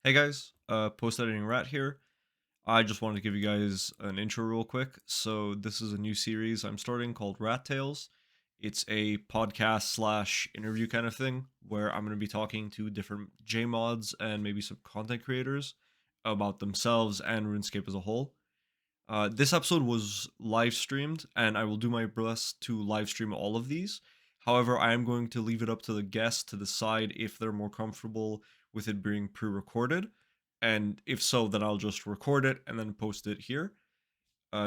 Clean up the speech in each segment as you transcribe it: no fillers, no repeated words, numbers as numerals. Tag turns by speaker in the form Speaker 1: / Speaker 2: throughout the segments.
Speaker 1: Hey guys, post editing rat here. I just wanted to give you guys an intro real quick. So this is a new series I'm starting called Rat Tales. It's a podcast slash interview kind of thing where I'm going to be talking to different JMods and maybe some content creators about themselves and RuneScape as a whole. This episode was live streamed, and I will do my best to live stream all of these. However, I am going to leave it up to the guests to decide if they're more comfortable with it being pre-recorded, and if so, then I'll just record it and then post it here.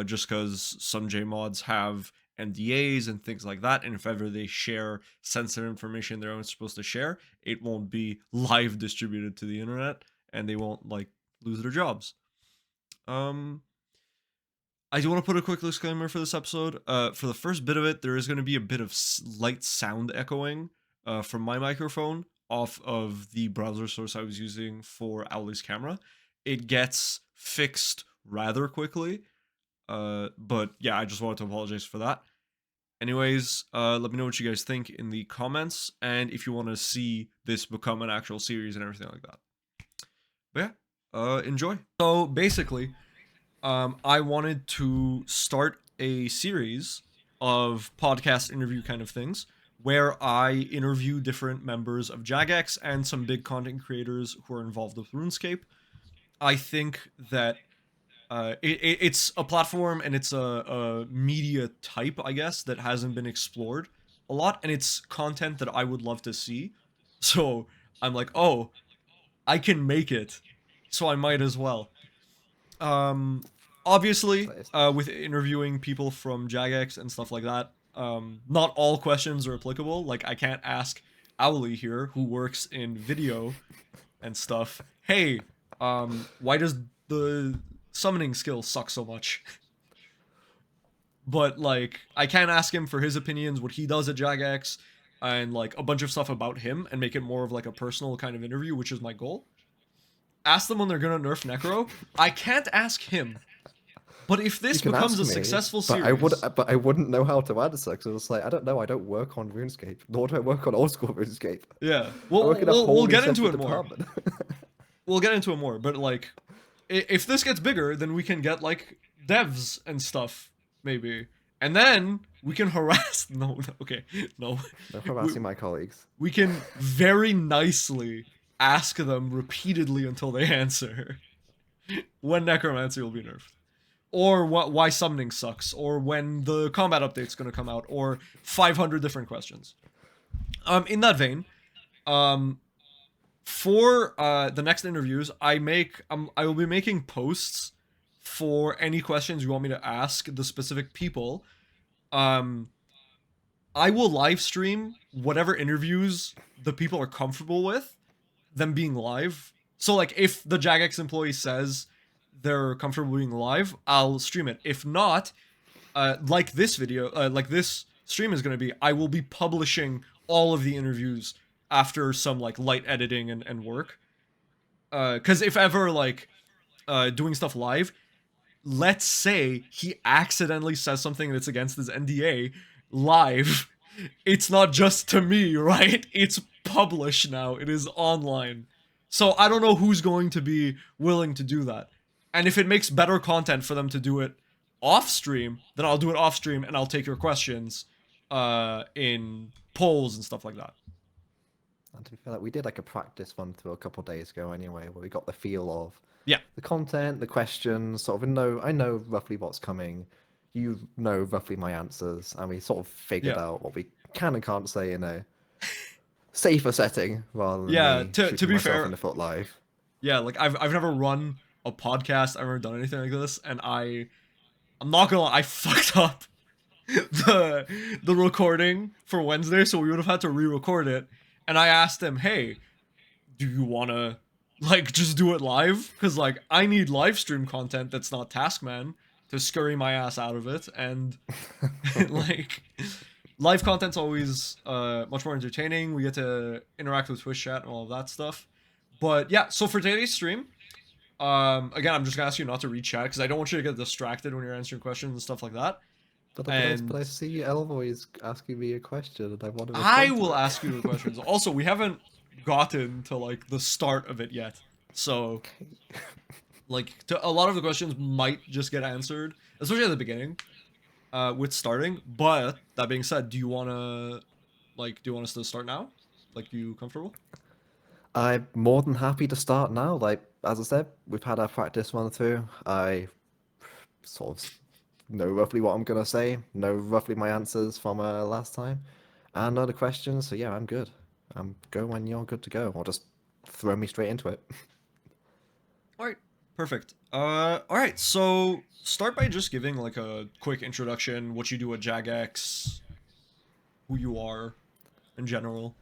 Speaker 1: Just because some JMods have NDAs and things like that, and if ever they share sensitive information they're not supposed to share, it won't be live distributed to the internet, and they won't lose their jobs. I do want to put a quick disclaimer for this episode. For the first bit of it, there is going to be a bit of light sound echoing from my microphone off of the browser source I was using for Owly's camera. It gets fixed rather quickly, but yeah, I just wanted to apologize for that. Anyways, let me know what you guys think in the comments, and if you want to see this become an actual series and everything like that. But yeah, enjoy. So basically, I wanted to start a series of podcast interview kind of things where I interview different members of Jagex and some big content creators who are involved with RuneScape. I think that it's a platform and it's a media type, I guess, that hasn't been explored a lot, and it's content that I would love to see. So I'm like, oh, I can make it, so I might as well. Obviously, with interviewing people from Jagex and stuff like that, not all questions are applicable. Like, I can't ask Owly here, who works in video and stuff, hey, why does the summoning skill suck so much? But, like, I can ask him for his opinions, what he does at Jagex, and, like, a bunch of stuff about him, and make it more of, like, a personal kind of interview, which is my goal. Ask them when they're gonna nerf Necro. I can't ask him. But if this becomes a successful series...
Speaker 2: But I wouldn't know how to answer, because it's like, I don't know, I don't work on RuneScape, nor do I work on old school RuneScape.
Speaker 1: Yeah, we'll get into it more. We'll get into it more, but, like, if this gets bigger, then we can get, like, devs and stuff, maybe. And then we can harass... No, okay, no.
Speaker 2: No harassing my colleagues.
Speaker 1: We can very nicely ask them repeatedly until they answer when Necromancy will be nerfed. Or why summoning sucks, or when the combat update's gonna come out, or 500 different questions. In that vein, for the next interviews, I will be making posts for any questions you want me to ask the specific people. I will live stream whatever interviews the people are comfortable with them being live. So, like, if the Jagex employee says they're comfortable being live, I'll stream it. If not, like this video, like this stream is going to be, I will be publishing all of the interviews after some, like, light editing and work. Because if ever, like, doing stuff live, let's say he accidentally says something that's against his NDA live, it's not just to me, right? It's published now. It is online. So I don't know who's going to be willing to do that. And if it makes better content for them to do it off stream, then I'll do it off stream and I'll take your questions in polls and stuff like that.
Speaker 2: And to be fair, like, we did like a practice run through a couple days ago anyway, where we got the feel of
Speaker 1: the
Speaker 2: content, the questions, sort of I know roughly what's coming, you know roughly my answers, and we sort of figured out what we can and can't say in a safer setting rather than
Speaker 1: to be fair,
Speaker 2: in the foot live.
Speaker 1: Yeah, like I've never run a podcast, I've never done anything like this, and I'm not gonna lie, I fucked up the recording for Wednesday, so we would have had to re-record it. And I asked him, hey, do you wanna, like, just do it live? Because, like, I need live stream content that's not Taskman to scurry my ass out of it, and like, live content's always much more entertaining. We get to interact with Twitch chat and all of that stuff. But yeah, so for today's stream, again, I'm just gonna ask you not to read chat because I don't want you to get distracted when you're answering questions and stuff like that.
Speaker 2: But I see Elvoy's asking me a question, and I want to.
Speaker 1: I will ask you the questions. Also, we haven't gotten to, like, the start of it yet. So like a lot of the questions might just get answered, especially at the beginning, with starting. But that being said, do you want us to start now? Like, you comfortable?
Speaker 2: I'm more than happy to start now. Like, as I said, we've had our practice run through. I sort of know roughly what I'm gonna say, know roughly my answers from last time, and know the questions. So yeah, I'm good. Go when you're good to go, or just throw me straight into it.
Speaker 1: All right, perfect. All right. So start by just giving like a quick introduction, what you do at Jagex, who you are in general.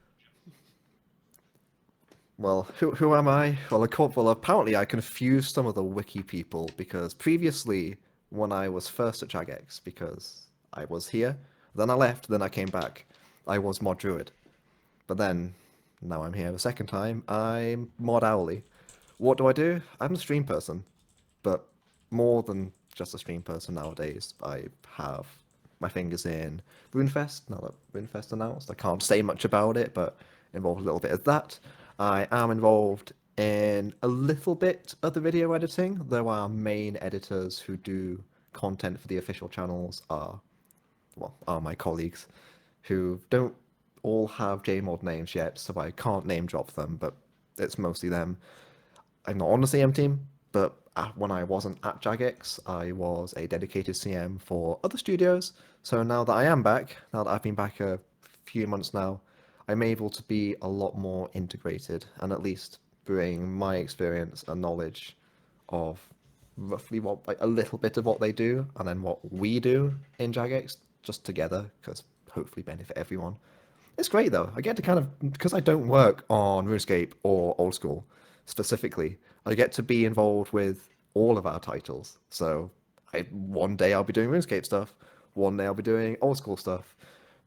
Speaker 2: Well, who am I? Well, apparently I confused some of the wiki people because previously, when I was first at Jagex, because I was here, then I left, then I came back, I was Mod Druid. But then, now I'm here the second time, I'm Mod Owly. What do? I'm a stream person, but more than just a stream person nowadays. I have my fingers in RuneFest, now that RuneFest announced. I can't say much about it, but involved a little bit of that. I am involved in a little bit of the video editing, though our main editors who do content for the official channels are my colleagues who don't all have JMod names yet, so I can't name drop them, but it's mostly them. I'm not on the CM team, but when I wasn't at Jagex, I was a dedicated CM for other studios. So now that I am back, now that I've been back a few months now, I'm able to be a lot more integrated and at least bring my experience and knowledge of roughly what like, a little bit of what they do and then what we do in Jagex just together because hopefully benefit everyone. It's great though. I get to kind of because I don't work on RuneScape or Old School specifically. I get to be involved with all of our titles. So one day I'll be doing RuneScape stuff. One day I'll be doing Old School stuff.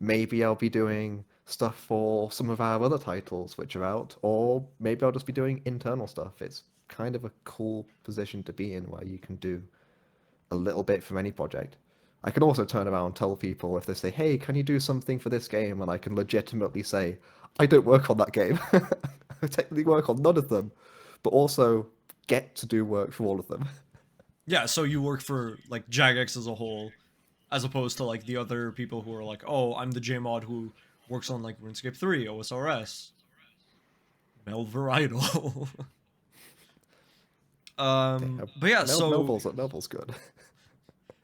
Speaker 2: Maybe I'll be doing stuff for some of our other titles which are out, or maybe I'll just be doing internal stuff. It's kind of a cool position to be in where you can do a little bit from any project. I can also turn around and tell people if they say, "Hey, can you do something for this game?" and I can legitimately say, "I don't work on that game. I technically work on none of them, but also get to do work for all of them."
Speaker 1: Yeah, so you work for like Jagex as a whole, as opposed to like the other people who are like, oh, I'm the JMod who works on like RuneScape 3, OSRS, Melvaridal.
Speaker 2: Yeah,
Speaker 1: But yeah, so
Speaker 2: Melville's good.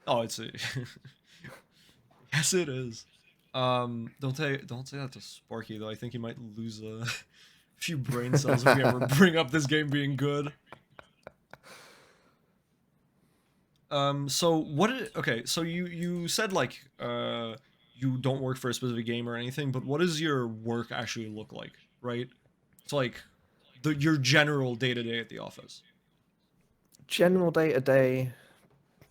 Speaker 1: oh, it's a yes, it is. Don't say that to Sparky though. I think he might lose a few brain cells if we ever bring up this game being good. So okay, so you said like you don't work for a specific game or anything, but what does your work actually look like, right? It's like your general day to day at the office.
Speaker 2: General day to day,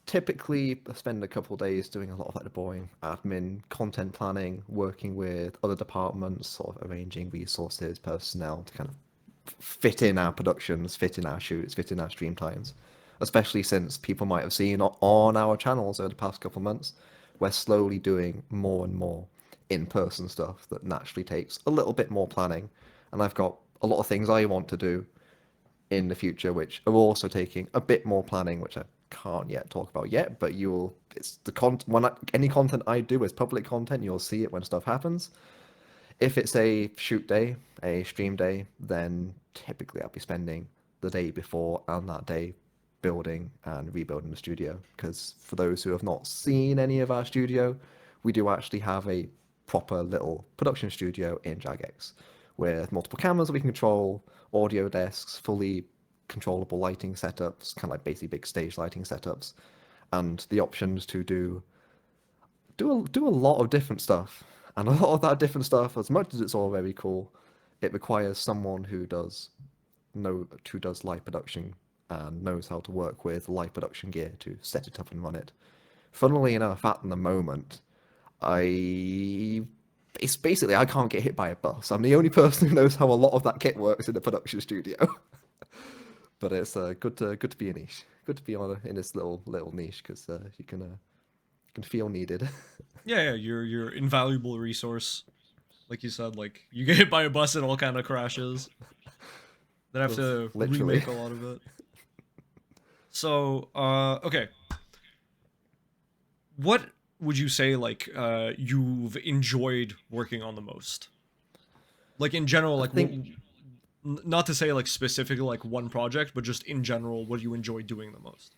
Speaker 2: typically I spend a couple of days doing a lot of like the boring admin, content planning, working with other departments, sort of arranging resources, personnel to kind of fit in our productions, fit in our shoots, fit in our stream times. Especially since people might have seen on our channels over the past couple of months, we're slowly doing more and more in-person stuff that naturally takes a little bit more planning. And I've got a lot of things I want to do in the future, which are also taking a bit more planning, which I can't yet talk about yet. But you'll, it's the content. Any content I do is public content. You'll see it when stuff happens. If it's a shoot day, a stream day, then typically I'll be spending the day before and that day building and rebuilding the studio. Because for those who have not seen any of our studio, we do actually have a proper little production studio in Jagex with multiple cameras that we can control, audio desks, fully controllable lighting setups, kind of like basically big stage lighting setups, and the options to do a lot of different stuff. And a lot of that different stuff, as much as it's all very cool, it requires someone who does live production and knows how to work with live production gear to set it up and run it. Funnily enough, at the moment, I it's basically I can't get hit by a bus. I'm the only person who knows how a lot of that kit works in the production studio. But it's good to be a niche. Good to be in this little niche because you can feel needed.
Speaker 1: Yeah, yeah, you're invaluable resource. Like you said, like you get hit by a bus, it all kind of crashes. Then I have to
Speaker 2: Literally.
Speaker 1: remake a lot of it. So, okay. What would you say like you've enjoyed working on the most? Like in general,
Speaker 2: I
Speaker 1: like what,
Speaker 2: think.
Speaker 1: not to say like specifically like one project, but just in general, what you enjoy doing the most?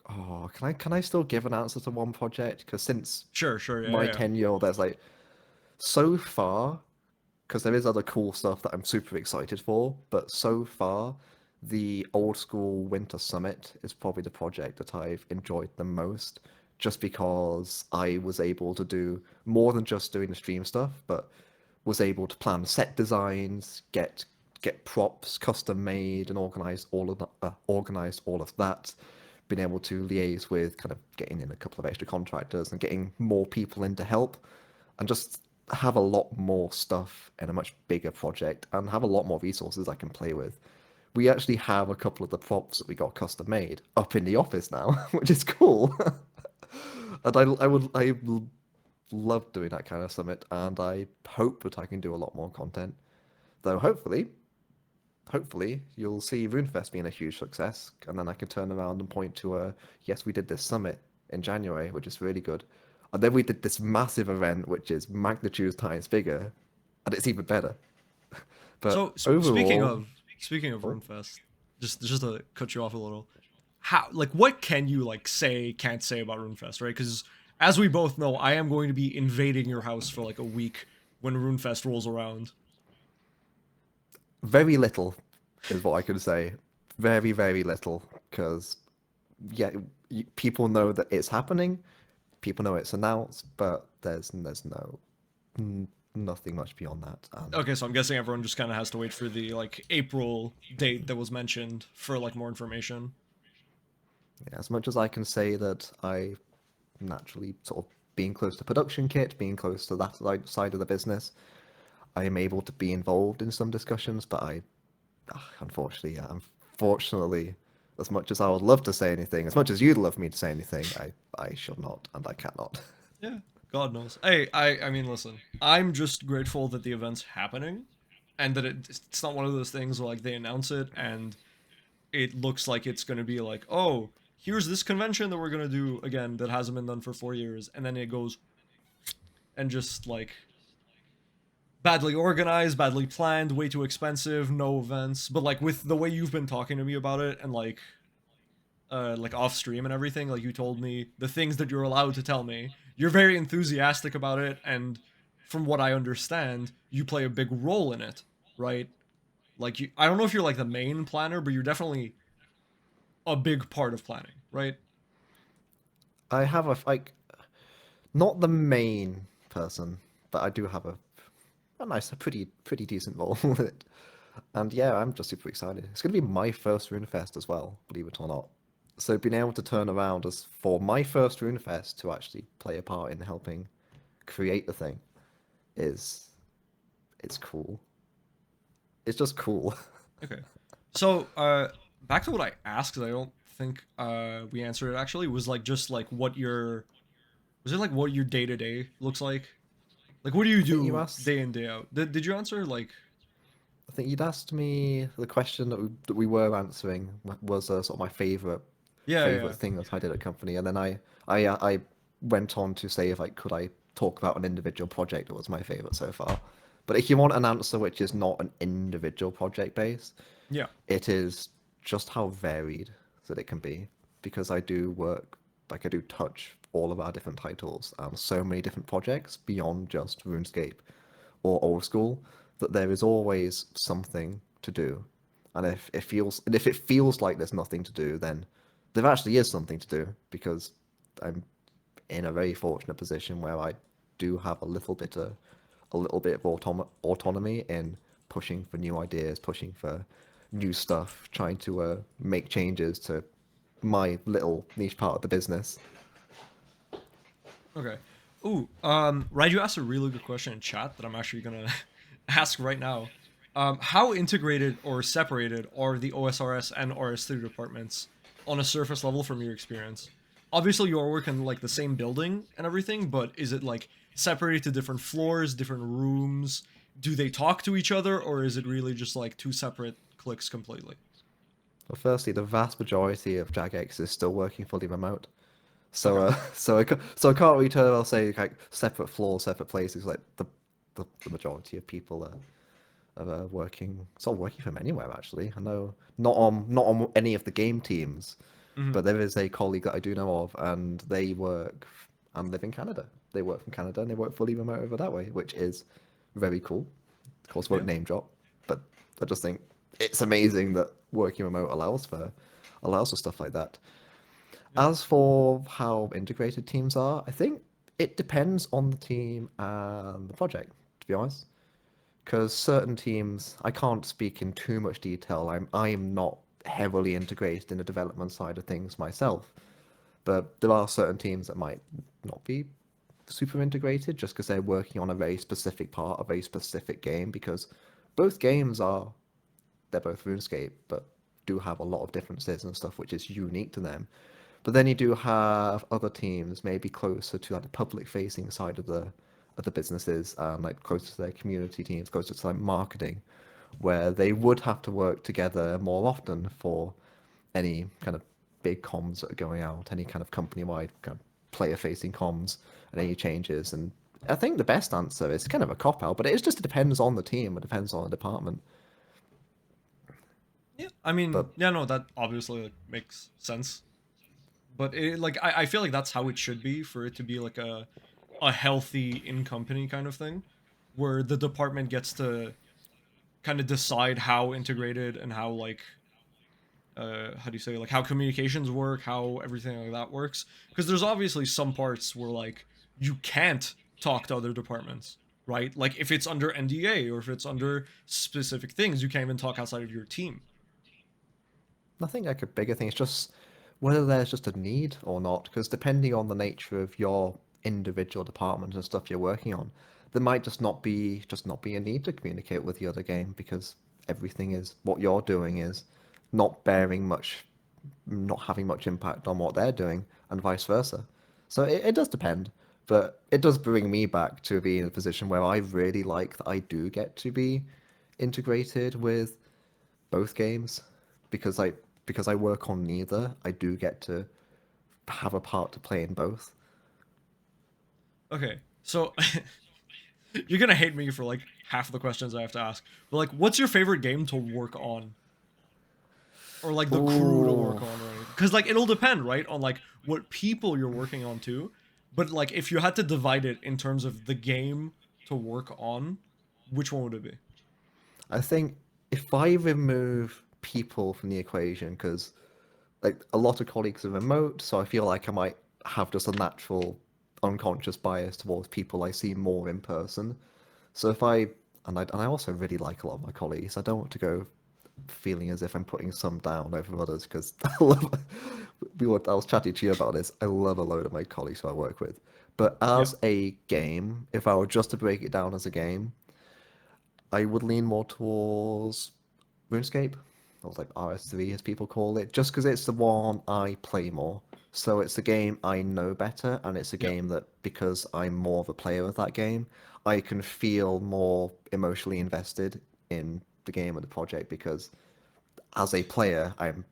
Speaker 2: Oh, can I still give an answer to one project? Because since
Speaker 1: Sure, sure, yeah,
Speaker 2: my
Speaker 1: yeah.
Speaker 2: tenure, there's like so far, because there is other cool stuff that I'm super excited for, but so far, the old school Winter Summit is probably the project that I've enjoyed the most, just because I was able to do more than just doing the stream stuff, but was able to plan set designs, get props custom made, and organize all of that. Been able to liaise with kind of getting in a couple of extra contractors and getting more people in to help, and just have a lot more stuff in a much bigger project and have a lot more resources I can play with. We actually have a couple of the props that we got custom made up in the office now, which is cool. And I love doing that kind of summit, and I hope that I can do a lot more content. Though hopefully you'll see RuneFest being a huge success, and then I can turn around and point to a yes, we did this summit in January, which is really good, and then we did this massive event which is magnitudes times bigger, and it's even better. But
Speaker 1: So
Speaker 2: overall,
Speaker 1: speaking of
Speaker 2: oh,
Speaker 1: RuneFest, just to cut you off a little, how like what can you like say can't say about RuneFest, right? Because as we both know, I am going to be invading your house for like a week when RuneFest rolls around.
Speaker 2: very little is what I can say. Very, very little, because yeah, people know that it's happening, people know it's announced, but there's nothing much beyond that. And
Speaker 1: Okay, so I'm guessing everyone just kind of has to wait for the like April date that was mentioned for like more information.
Speaker 2: yeah, as much as I can say that I naturally sort of being close to production kit, being close to that side of the business, I am able to be involved in some discussions, but unfortunately, as much as I would love to say anything, as much as you'd love me to say anything, I shall not and I cannot.
Speaker 1: Yeah, God knows. Hey, I mean, listen, I'm just grateful that the event's happening, and that it's not one of those things where like they announce it and it looks like it's gonna be like, oh, here's this convention that we're gonna do again that hasn't been done for 4 years, and then it goes and just like badly organized, badly planned, way too expensive, no events. But like with the way you've been talking to me about it and like off stream and everything, like you told me the things that you're allowed to tell me, you're very enthusiastic about it, and from what I understand, you play a big role in it, right? Like you, I don't know if you're like the main planner, but you're definitely a big part of planning, right?
Speaker 2: I have like not the main person, but I do have a pretty decent role with it. And yeah, I'm just super excited. It's going to be my first RuneFest as well, believe it or not. So being able to turn around as for my first RuneFest to actually play a part in helping create the thing is it's cool. It's just cool.
Speaker 1: Okay. So, back to what I asked, 'cause I don't think we answered it actually, was like just like what your was it like what your day to day looks like? Like what do you
Speaker 2: I think you
Speaker 1: do
Speaker 2: asked.
Speaker 1: day in day out? Did you answer like
Speaker 2: I think you'd asked me the question that we were answering was sort of my
Speaker 1: yeah, yeah.
Speaker 2: favorite thing that I did at company, and then I went on to say if like could I talk about an individual project that was my favorite so far. But if you want an answer which is not an individual project base,
Speaker 1: Yeah.
Speaker 2: it is just how varied that it can be, because I do work like I do touch all of our different titles and so many different projects beyond just RuneScape or old school, that there is always something to do. And if it feels like there's nothing to do, then there actually is something to do, because I'm in a very fortunate position where I do have a little bit of autonomy in pushing for new ideas, pushing for new stuff, trying to make changes to my little niche part of the business.
Speaker 1: Okay. Ooh, Ride, you asked a really good question in chat that I'm actually gonna ask right now. How integrated or separated are the OSRS and RS3 departments on a surface level from your experience? Obviously, you are working like the same building and everything, but is it like separated to different floors, different rooms? Do they talk to each other, or is it really just like two separate clicks completely.
Speaker 2: Well, firstly, the vast majority of Jagex is still working fully remote. So,
Speaker 1: Okay.
Speaker 2: so I can't really tell. I'll say like separate floors, separate places. Like the majority of people are working, sort of working from anywhere. Actually, I know not on any of the game teams,
Speaker 1: Hmm.
Speaker 2: but there is a colleague that I do know of, and they work and live in Canada. They work from Canada and they work fully remote over that way, which is very cool. Of course, won't
Speaker 1: Yeah.
Speaker 2: name drop, but I just think it's amazing that working remote allows for stuff like that.
Speaker 1: Yeah.
Speaker 2: As for how integrated teams are, I think it depends on the team and the project, to be honest. Because certain teams, I can't speak in too much detail. I'm not heavily integrated in the development side of things myself, but there are certain teams that might not be super integrated just because they're working on a very specific part, a very specific game. Because both games are they're both RuneScape, but do have a lot of differences and stuff which is unique to them. But then you do have other teams, maybe closer to like the public-facing side of the businesses, like closer to their community teams, closer to like marketing, where they would have to work together more often for any kind of big comms that are going out, any kind of company-wide kind of player-facing comms, and any changes. And I think the best answer is kind of a cop-out, but it just depends on the team, it depends on the department.
Speaker 1: Yeah. I mean,
Speaker 2: But
Speaker 1: yeah, no, that obviously like makes sense. But like I feel like that's how it should be for it to be like a healthy in company kind of thing, where the department gets to kind of decide how integrated and how like how do you say, like how communications work, how everything like that works, because there's obviously some parts where like you can't talk to other departments, right? Like if it's under NDA or if it's under specific things, you can't even talk outside of your team.
Speaker 2: I think like a bigger thing is just whether there's just a need or not, because depending on the nature of your individual department and stuff you're working on, there might just not be a need to communicate with the other game because everything is what you're doing is not bearing much, not having much impact on what they're doing, and vice versa. So it does depend, but it does bring me back to being in a position where I really like that I do get to be integrated with both games because I work on neither. I do get to have a part to play in both.
Speaker 1: Okay, so you're gonna hate me for like half of the questions I have to ask, but like, what's your favorite game to work on, or like the crew to
Speaker 2: Ooh,
Speaker 1: work on, or anything? Because like it'll depend, right, on like what people you're working on too. But like, if you had to divide it in terms of the game to work on, which one would it be?
Speaker 2: I think if I remove people from the equation, because like a lot of colleagues are remote, so I feel like I might have just a natural unconscious bias towards people I see more in person. So if I and I also really like a lot of my colleagues. I don't want to go feeling as if I'm putting some down over others because I was chatting to you about this. I love a load of my colleagues who I work with. But
Speaker 1: Yeah.
Speaker 2: as a game, if I were just to break it down as a game, I would lean more towards RuneScape. Or like RS3 as people call it, just because it's the one I play more. So it's a game I know better, and it's a
Speaker 1: Yeah.
Speaker 2: game that because I'm more of a player of that game, I can feel more emotionally invested in the game and the project because as a player, I'm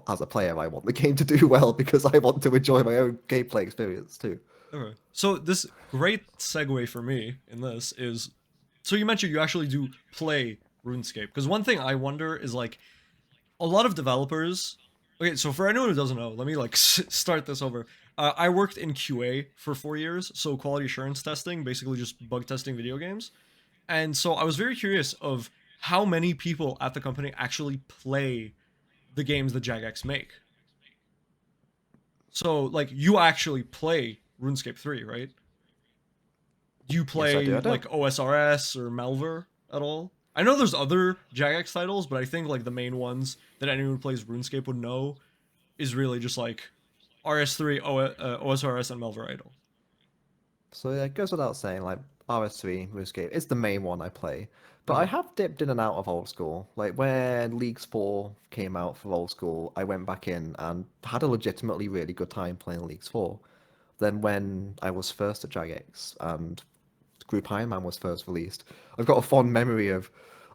Speaker 2: as a player, I want the game to do well because I want to enjoy my own gameplay experience too.
Speaker 1: Okay. So this great segue for me in this is, so you mentioned you actually do play RuneScape, because one thing I wonder is like a lot of developers. Okay, so for anyone who doesn't know, let me like start this over. I worked in QA for 4 years, so quality assurance testing, basically just bug testing video games. And so I was very curious of how many people at the company actually play the games that Jagex make. So like you actually play RuneScape 3, right? Do you
Speaker 2: Yes, I do.
Speaker 1: play
Speaker 2: I don't.
Speaker 1: like OSRS or Malver at all? I know there's other Jagex titles, but I think like the main ones that anyone who plays RuneScape would know is really just like RS3, OSRS, and Malver Idol.
Speaker 2: So yeah, it goes without saying, like RS3 RuneScape is the main one I play. But I
Speaker 1: Okay.
Speaker 2: have dipped in and out of old school. Like when Leagues 4 came out for old school, I went back in and had a legitimately really good time playing Leagues 4. Then when I was first at Jagex and Group Iron Man was first released, I've got a fond memory of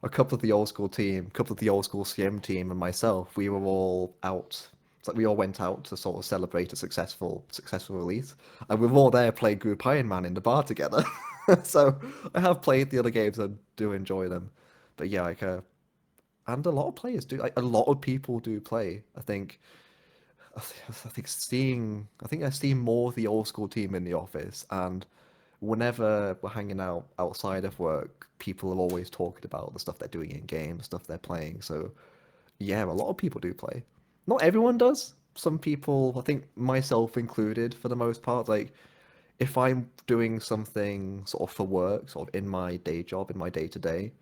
Speaker 2: a couple of the old school team, a couple of the old school CM team, and myself, we were all out. It's like we all went out to sort of celebrate a successful release, and we were all there playing Group Iron Man in the bar together. So I have played the other games and do enjoy them, but yeah, like and a lot of players do. Like a lot of people do play. I think I see more of the old school team in the office, and whenever we're hanging out outside of work, people are always talking about the stuff they're doing in game, stuff they're playing. So yeah, a lot of people do play. Not everyone does. Some people, I think myself included, for the most part, like if I'm doing something sort of for work, sort of in my day job, in my day to day,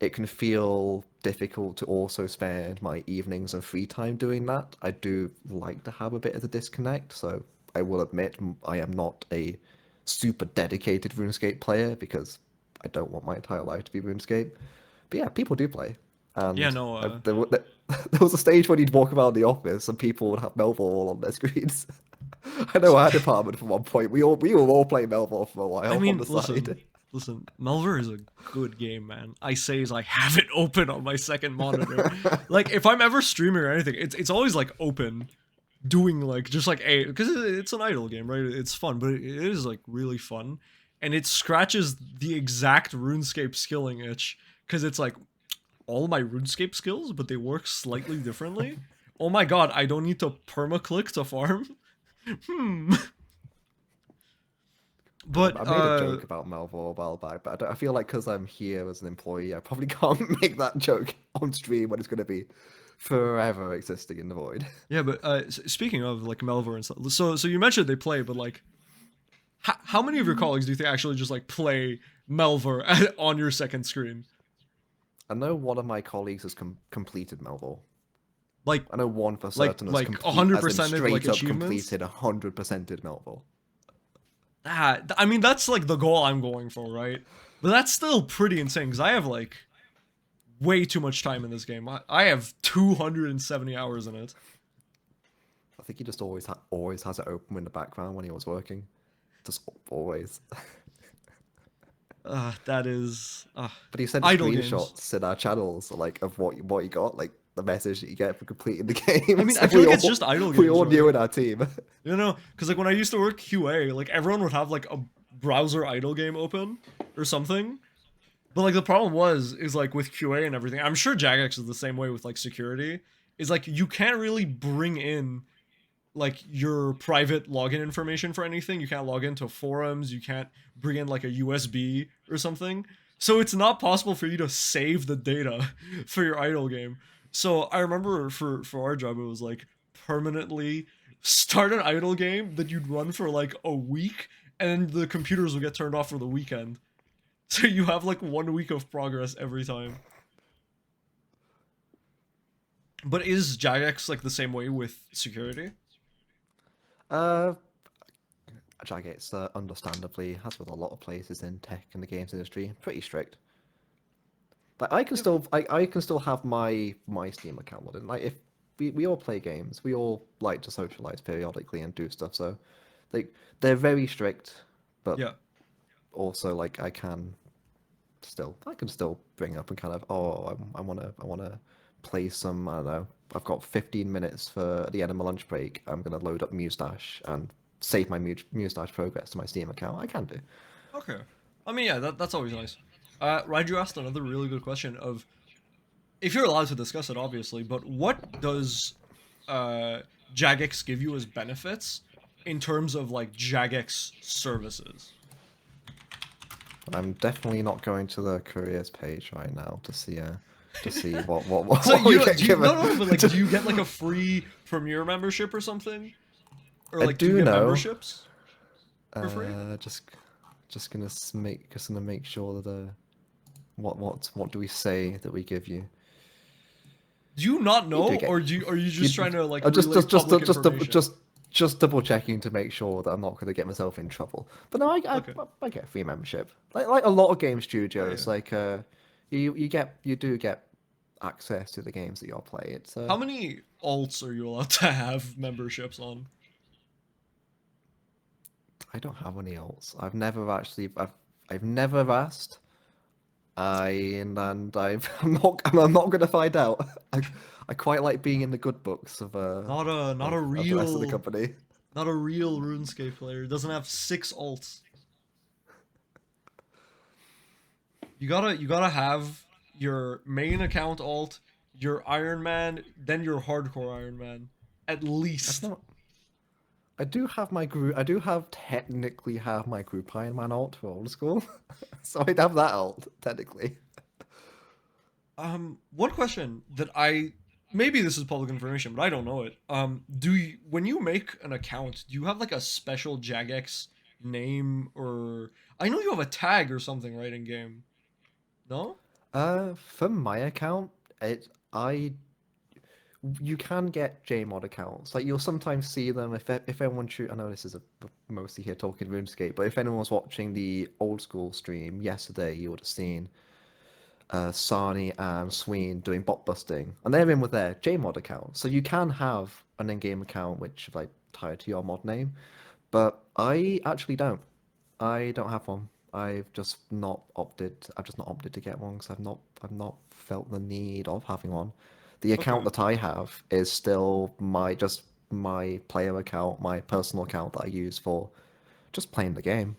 Speaker 2: it can feel difficult to also spend my evenings and free time doing that. I do like to have a bit of a disconnect, so I will admit I am not a super dedicated RuneScape player because I don't want my entire life to be RuneScape. But yeah, people do play.
Speaker 1: Yeah,
Speaker 2: And
Speaker 1: no,
Speaker 2: there was a stage when you'd walk around the office and people would have Melville on their screens. I know our department for one point, we were all playing Melville for a while
Speaker 1: I
Speaker 2: on
Speaker 1: mean,
Speaker 2: the side.
Speaker 1: listen, Malware is a good game, man. I say as I have it open on my second monitor. Like, if I'm ever streaming or anything, it's always like open, doing like just like a because it's an idle game, right? It's fun, but it is like really fun, and it scratches the exact RuneScape skilling itch because it's like all my RuneScape skills, but they work slightly differently. Oh my god, I don't need to perma click to farm. Hmm. But
Speaker 2: I made a joke about Melville a while back, but I feel like because I'm here as an employee, I probably can't make that joke on stream when it's going to be forever existing in the void.
Speaker 1: yeah, but speaking of like Melvor and stuff, so you mentioned they play, but like, how many of your colleagues do you think actually just like play Melvor on your second screen?
Speaker 2: I know one of my colleagues has completed Melville.
Speaker 1: Like,
Speaker 2: I know one for certain has
Speaker 1: like
Speaker 2: complete, as in
Speaker 1: 100% like
Speaker 2: straight up
Speaker 1: achievements.
Speaker 2: completed 100%ed Melville.
Speaker 1: I mean, that's like the goal I'm going for, right? But that's still pretty insane because I have like way too much time in this game. I have 270 hours in it.
Speaker 2: I think he just always has it open in the background when he was working. Just always.
Speaker 1: That is
Speaker 2: But he sent
Speaker 1: idle games.
Speaker 2: screenshots in our channels, like of what he got, like the message that you get for completing the game.
Speaker 1: I mean,
Speaker 2: So
Speaker 1: I feel like it's just idle games.
Speaker 2: we all knew
Speaker 1: Right?
Speaker 2: in our team.
Speaker 1: You know, because like when I used to work QA, like everyone would have like a browser idle game open or something. But like the problem is like with QA and everything. I'm sure Jagex is the same way with like security. Is like you can't really bring in like your private login information for anything. You can't log into forums. You can't bring in like a USB or something. So it's not possible for you to save the data for your idle game. So I remember for our job, it was like permanently start an idle game that you'd run for like a week, and the computers will get turned off for the weekend. So you have like 1 week of progress every time. But is Jagex like the same way with security?
Speaker 2: Uh, Jagex, understandably, has with a lot of places in tech and the games industry, pretty strict. Like
Speaker 1: Yep.
Speaker 2: I can still have my Steam account loaded. Like if we all play games, we all like to socialize periodically and do stuff. So, like they're very strict, but
Speaker 1: Yeah.
Speaker 2: also like I can still bring up and kind of I wanna play some, I don't know, I've got 15 minutes for the end of my lunch break. I'm gonna load up Mustache and save my Mustache progress to my Steam account. I can do.
Speaker 1: Okay. I mean, yeah, that's always nice. Raiju asked another really good question of if you're allowed to discuss it, obviously, but what does uh, Jagex give you as benefits in terms of like Jagex services?
Speaker 2: I'm definitely not going to the careers page right now to see what,
Speaker 1: So
Speaker 2: what we
Speaker 1: you
Speaker 2: get
Speaker 1: do you
Speaker 2: given.
Speaker 1: no no but like do you get like a free Premier membership or something, or
Speaker 2: I
Speaker 1: like do you
Speaker 2: do
Speaker 1: get
Speaker 2: know.
Speaker 1: memberships for free?
Speaker 2: Just gonna make sure that what do we say that we give you?
Speaker 1: Do you not
Speaker 2: You
Speaker 1: know,
Speaker 2: do
Speaker 1: or
Speaker 2: get
Speaker 1: are you
Speaker 2: you
Speaker 1: just trying to like
Speaker 2: just
Speaker 1: relay public information?
Speaker 2: just double checking to make sure that I'm not gonna get myself in trouble. But no,
Speaker 1: Okay.
Speaker 2: I get free membership. Like a lot of game
Speaker 1: Oh
Speaker 2: studios,
Speaker 1: yeah.
Speaker 2: like you do get access to the games that you'll play. It's
Speaker 1: How many alts are you allowed to have memberships on?
Speaker 2: I don't have any alts. I've never asked. I'm not gonna find out. I quite like being in the good books
Speaker 1: Not a
Speaker 2: of the rest of the
Speaker 1: real
Speaker 2: company.
Speaker 1: not a real RuneScape player. Doesn't have 6 alts. You gotta have your main account alt, your Iron Man, then your hardcore Iron Man. At
Speaker 2: That's
Speaker 1: least.
Speaker 2: not. I do have my group. I do have technically have my group Iron Man alt for old school, so I'd have that alt technically.
Speaker 1: One question that I maybe this is public information, but I don't know it. Do you, when you make an account, do you have like a special Jagex name, or I know you have a tag or something right in game? No?
Speaker 2: For my account, it I you can get JMod accounts. Like you'll sometimes see them if anyone shoot. I know this is mostly here talking RuneScape, but if anyone was watching the old school stream yesterday, you would have seen Sarni and Sween doing bot busting, and they're in with their JMod account. So you can have an in-game account which is like tied to your mod name, but I actually don't. I don't have one. I've just not opted. I've just not opted to get one because I've not felt the need of having one. The account
Speaker 1: Okay.
Speaker 2: that I have is still my player account, my personal account that I use for just playing the game.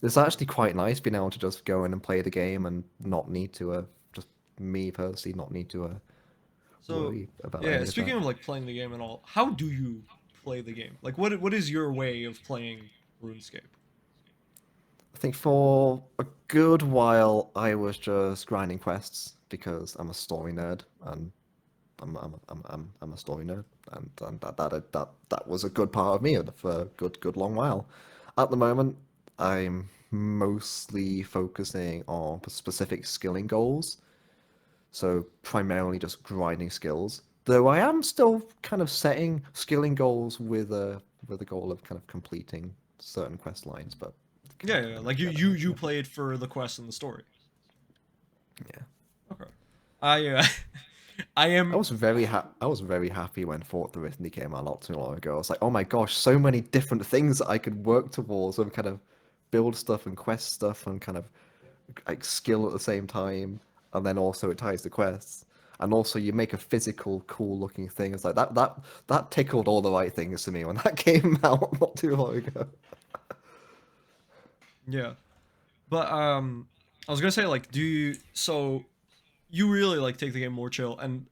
Speaker 2: It's actually quite nice being able to just go in and play the game and not need to just me personally not need to
Speaker 1: So,
Speaker 2: worry about
Speaker 1: yeah,
Speaker 2: any of
Speaker 1: speaking
Speaker 2: that.
Speaker 1: of like playing the game and all, how do you play the game? Like what is your way of playing RuneScape?
Speaker 2: I think for a good while I was just grinding quests because I'm a story nerd and I'm a story nerd and that was a good part of me for a good long while. At the moment, I'm mostly focusing on specific skilling goals, so primarily just grinding skills. Though I am still kind of setting skilling goals with a goal of kind of completing certain quest lines, but
Speaker 1: Yeah,
Speaker 2: kind
Speaker 1: yeah,
Speaker 2: of
Speaker 1: like
Speaker 2: never getting
Speaker 1: you
Speaker 2: there.
Speaker 1: play it for the quest and the story.
Speaker 2: Yeah.
Speaker 1: Okay. I I am
Speaker 2: I was very happy when Fort the Rithni came out not too long ago. I was like, oh my gosh, so many different things that I could work towards and kind of build stuff and quest stuff and kind of like skill at the same time. And then also it ties to quests. And also you make a physical, cool looking thing. It's like that tickled all the right things to me when that came out not too long ago.
Speaker 1: yeah. But I was gonna say like do you so you really like take the game more chill and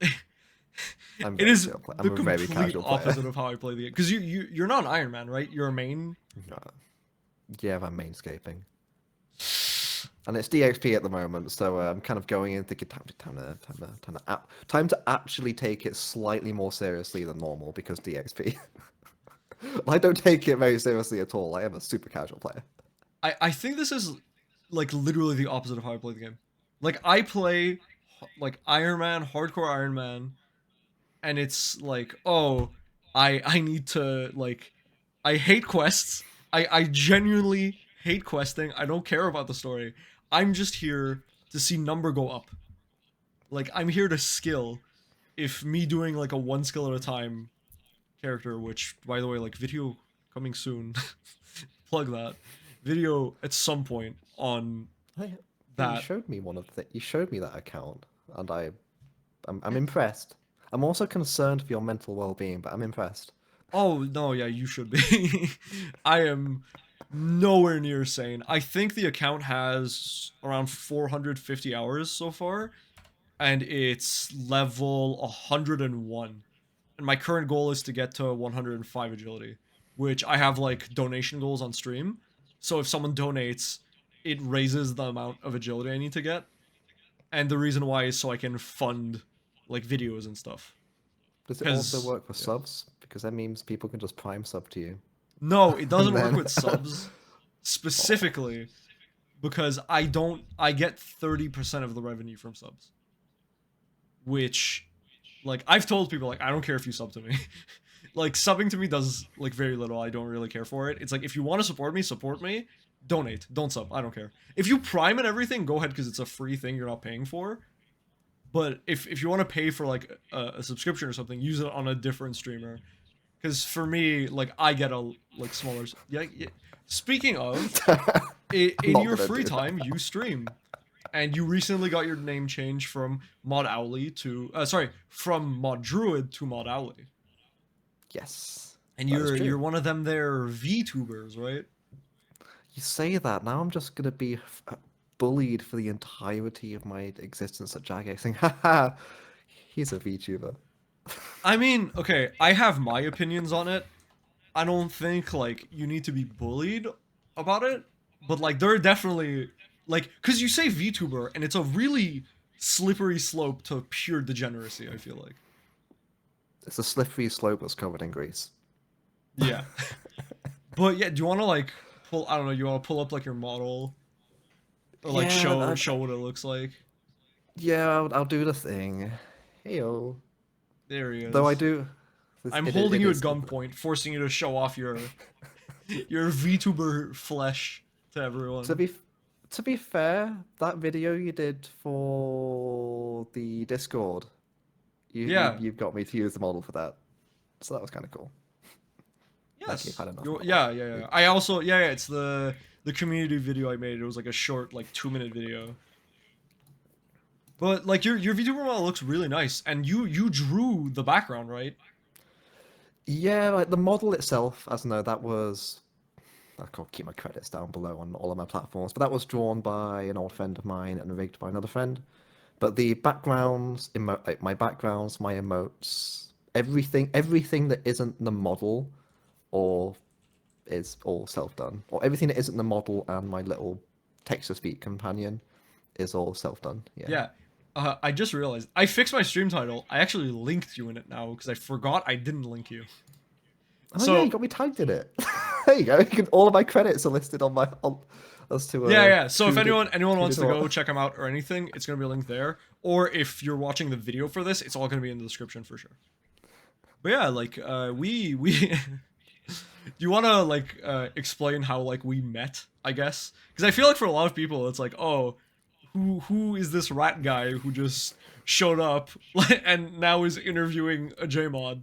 Speaker 2: I'm
Speaker 1: it
Speaker 2: very
Speaker 1: is
Speaker 2: chill.
Speaker 1: the
Speaker 2: I'm a very
Speaker 1: complete
Speaker 2: casual player.
Speaker 1: opposite of how I play the game. Because you're not an Iron Man, right? You're a main.
Speaker 2: Yeah, I'm mainscaping. And it's DXP at the moment, so I'm kind of going in thinking time to actually take it slightly more seriously than normal because DXP. I don't take it very seriously at all. I am a super casual player.
Speaker 1: I think this is like literally the opposite of how I play the game. Like I play like Iron Man, hardcore Iron Man, and it's like, oh, I need to like I hate quests. I genuinely hate questing. I don't care about the story. I'm just here to see number go up. Like I'm here to skill. If me doing like a one skill at a time character, which by the way, like video coming soon, plug that video at some point on
Speaker 2: Yeah, you
Speaker 1: that.
Speaker 2: showed me you showed me that account, and I'm impressed. I'm also concerned for your mental well-being, but I'm impressed.
Speaker 1: Oh no, yeah, you should be. I am nowhere near sane. I think the account has around 450 hours so far, and it's level 101. And my current goal is to get to 105 agility, which I have like donation goals on stream. So if someone donates, it raises the amount of agility I need to get. And the reason why is so I can fund like videos and stuff.
Speaker 2: Does it also
Speaker 1: Cause
Speaker 2: work for
Speaker 1: yeah.
Speaker 2: subs? Because that means people can just prime sub to you,
Speaker 1: No, it
Speaker 2: and
Speaker 1: doesn't work
Speaker 2: then
Speaker 1: with subs
Speaker 2: oh,
Speaker 1: specifically because I get 30% of the revenue from subs, which like I've told people like I don't care if you sub to me. Like subbing to me does like very little. I don't really care for it. It's like if you want to support me, support me. Donate, don't sub. I don't care. If you prime and everything, go ahead because it's a free thing you're not paying for. But if you want to pay for like a subscription or something, use it on a different streamer. Because for me, like I get a like smaller. Yeah, yeah. Speaking of,
Speaker 2: I'm
Speaker 1: in
Speaker 2: not
Speaker 1: your
Speaker 2: gonna
Speaker 1: free
Speaker 2: do
Speaker 1: time,
Speaker 2: that.
Speaker 1: you stream, and you recently got your name changed from Mod Owly to from Mod Druid to Mod Owly.
Speaker 2: Yes,
Speaker 1: And
Speaker 2: that is
Speaker 1: you're
Speaker 2: true.
Speaker 1: one of them there VTubers, right?
Speaker 2: You say that, now I'm just gonna be bullied for the entirety of my existence at Jagex, saying, haha, he's a VTuber.
Speaker 1: I mean, okay, I have my opinions on it. I don't think like you need to be bullied about it, but like there are definitely like because you say VTuber and it's a really slippery slope to pure degeneracy. I feel like.
Speaker 2: It's a slippery slope that's covered in grease.
Speaker 1: Yeah, but yeah, do you want to like pull? I don't know. You want to pull up like your model or like
Speaker 2: Yeah,
Speaker 1: show what it looks like?
Speaker 2: yeah, I'll do the thing. Heyo.
Speaker 1: There he
Speaker 2: Though I
Speaker 1: is.
Speaker 2: do,
Speaker 1: I'm
Speaker 2: it,
Speaker 1: holding
Speaker 2: it
Speaker 1: you at
Speaker 2: is.
Speaker 1: gunpoint, forcing you to show off your VTuber flesh to
Speaker 2: To
Speaker 1: everyone.
Speaker 2: be to be fair, that video you did for the Discord,
Speaker 1: Yeah,
Speaker 2: you've got me to use the model for that, so that was kind of cool. Okay, I've
Speaker 1: yes.
Speaker 2: had enough
Speaker 1: You're,
Speaker 2: model.
Speaker 1: yeah, yeah, yeah. I also yeah, it's the community video I made. It was like a short like 2 minute video. But like your VTuber model looks really nice, and you drew the background, right?
Speaker 2: Yeah, like the model itself, as I know, that was. I'll keep my credits down below on all of my platforms, but that was drawn by an old friend of mine and rigged by another friend. But the backgrounds, like my backgrounds, my emotes, everything that isn't the model, or is all self-done, or everything that isn't the model and my little text-to-speech companion is all self-done. Yeah.
Speaker 1: Yeah. I just realized I fixed my stream title. I actually linked you in it now because I forgot I didn't link you.
Speaker 2: Oh yeah, you
Speaker 1: So
Speaker 2: got me tagged in it. There you go. All of my credits are listed on my as to
Speaker 1: yeah, yeah. So if
Speaker 2: who did
Speaker 1: anyone
Speaker 2: who
Speaker 1: wants
Speaker 2: did
Speaker 1: to
Speaker 2: what.
Speaker 1: go check them out or anything, it's gonna be linked there. Or if you're watching the video for this, it's all gonna be in the description for sure. But yeah, like we do you want to like explain how like we met, I guess? Because I feel like for a lot of people it's like, oh, who is this rat guy who just showed up and now is interviewing a JMod?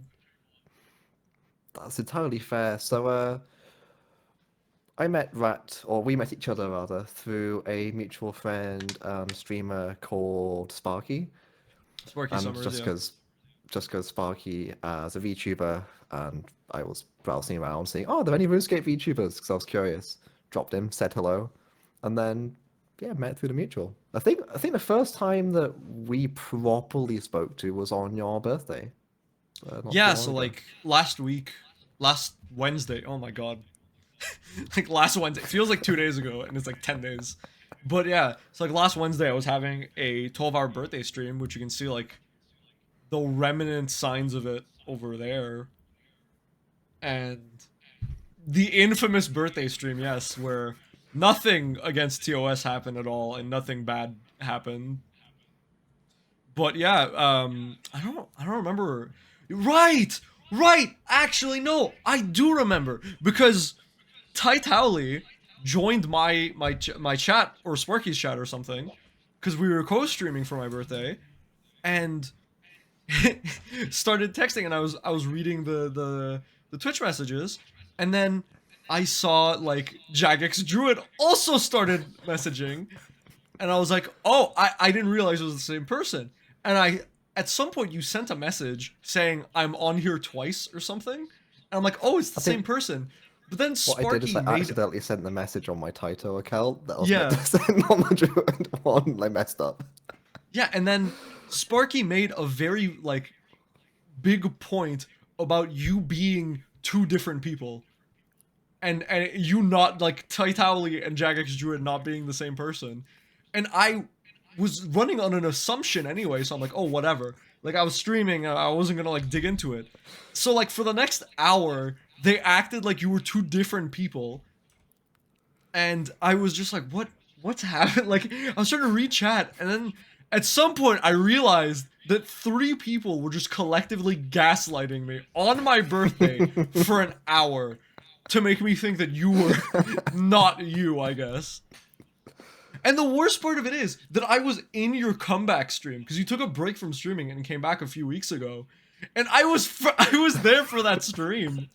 Speaker 2: That's entirely fair. So I met Rat, or we met each other rather, through a mutual friend streamer called Sparky.
Speaker 1: Sparky
Speaker 2: And
Speaker 1: Summers, yeah.
Speaker 2: just because Sparky as a VTuber, and I was browsing around seeing, oh, are there any RuneScape VTubers? Because I was curious. Dropped him, said hello, and then yeah, met through the mutual. I think the first time that we properly spoke to was on your birthday, not too
Speaker 1: Yeah,
Speaker 2: long
Speaker 1: so
Speaker 2: ago.
Speaker 1: like last Wednesday. Oh my god. Like last Wednesday. It feels like 2 days ago and it's like 10 days. But yeah, so like last Wednesday I was having a 12-hour birthday stream, which you can see like the remnant signs of it over there. And the infamous birthday stream, yes, where nothing against TOS happened at all and nothing bad happened. But yeah, I don't remember. Right, right. Actually, no, I do remember because Owly joined my chat or Sparky's chat or something because we were co-streaming for my birthday and started texting, and I was reading the Twitch messages, and then I saw like Jagex Druid also started messaging, and I was like, oh, I didn't realize it was the same person. And I at some point you sent a message saying I'm on here twice or something, and I'm like, oh, it's the
Speaker 2: I
Speaker 1: same
Speaker 2: think
Speaker 1: person. But then
Speaker 2: what I did is
Speaker 1: Sparky
Speaker 2: I
Speaker 1: made
Speaker 2: accidentally sent the message on my Taito account that I was meant to
Speaker 1: yeah
Speaker 2: send on the Druid one, and I messed up.
Speaker 1: yeah, and then Sparky made a very like big point about you being two different people, and you not like Owly and Jagex Druid not being the same person, and I was running on an assumption anyway, so I'm like, oh, whatever. Like I was streaming, I wasn't gonna like dig into it. So like for the next hour, they acted like you were two different people, and I was just like, what's happened? Like I was trying to read chat, and then at some point I realized that three people were just collectively gaslighting me on my birthday for an hour to make me think that you were not you, I guess. And the worst part of it is that I was in your comeback stream because you took a break from streaming and came back a few weeks ago, and I was there for that stream.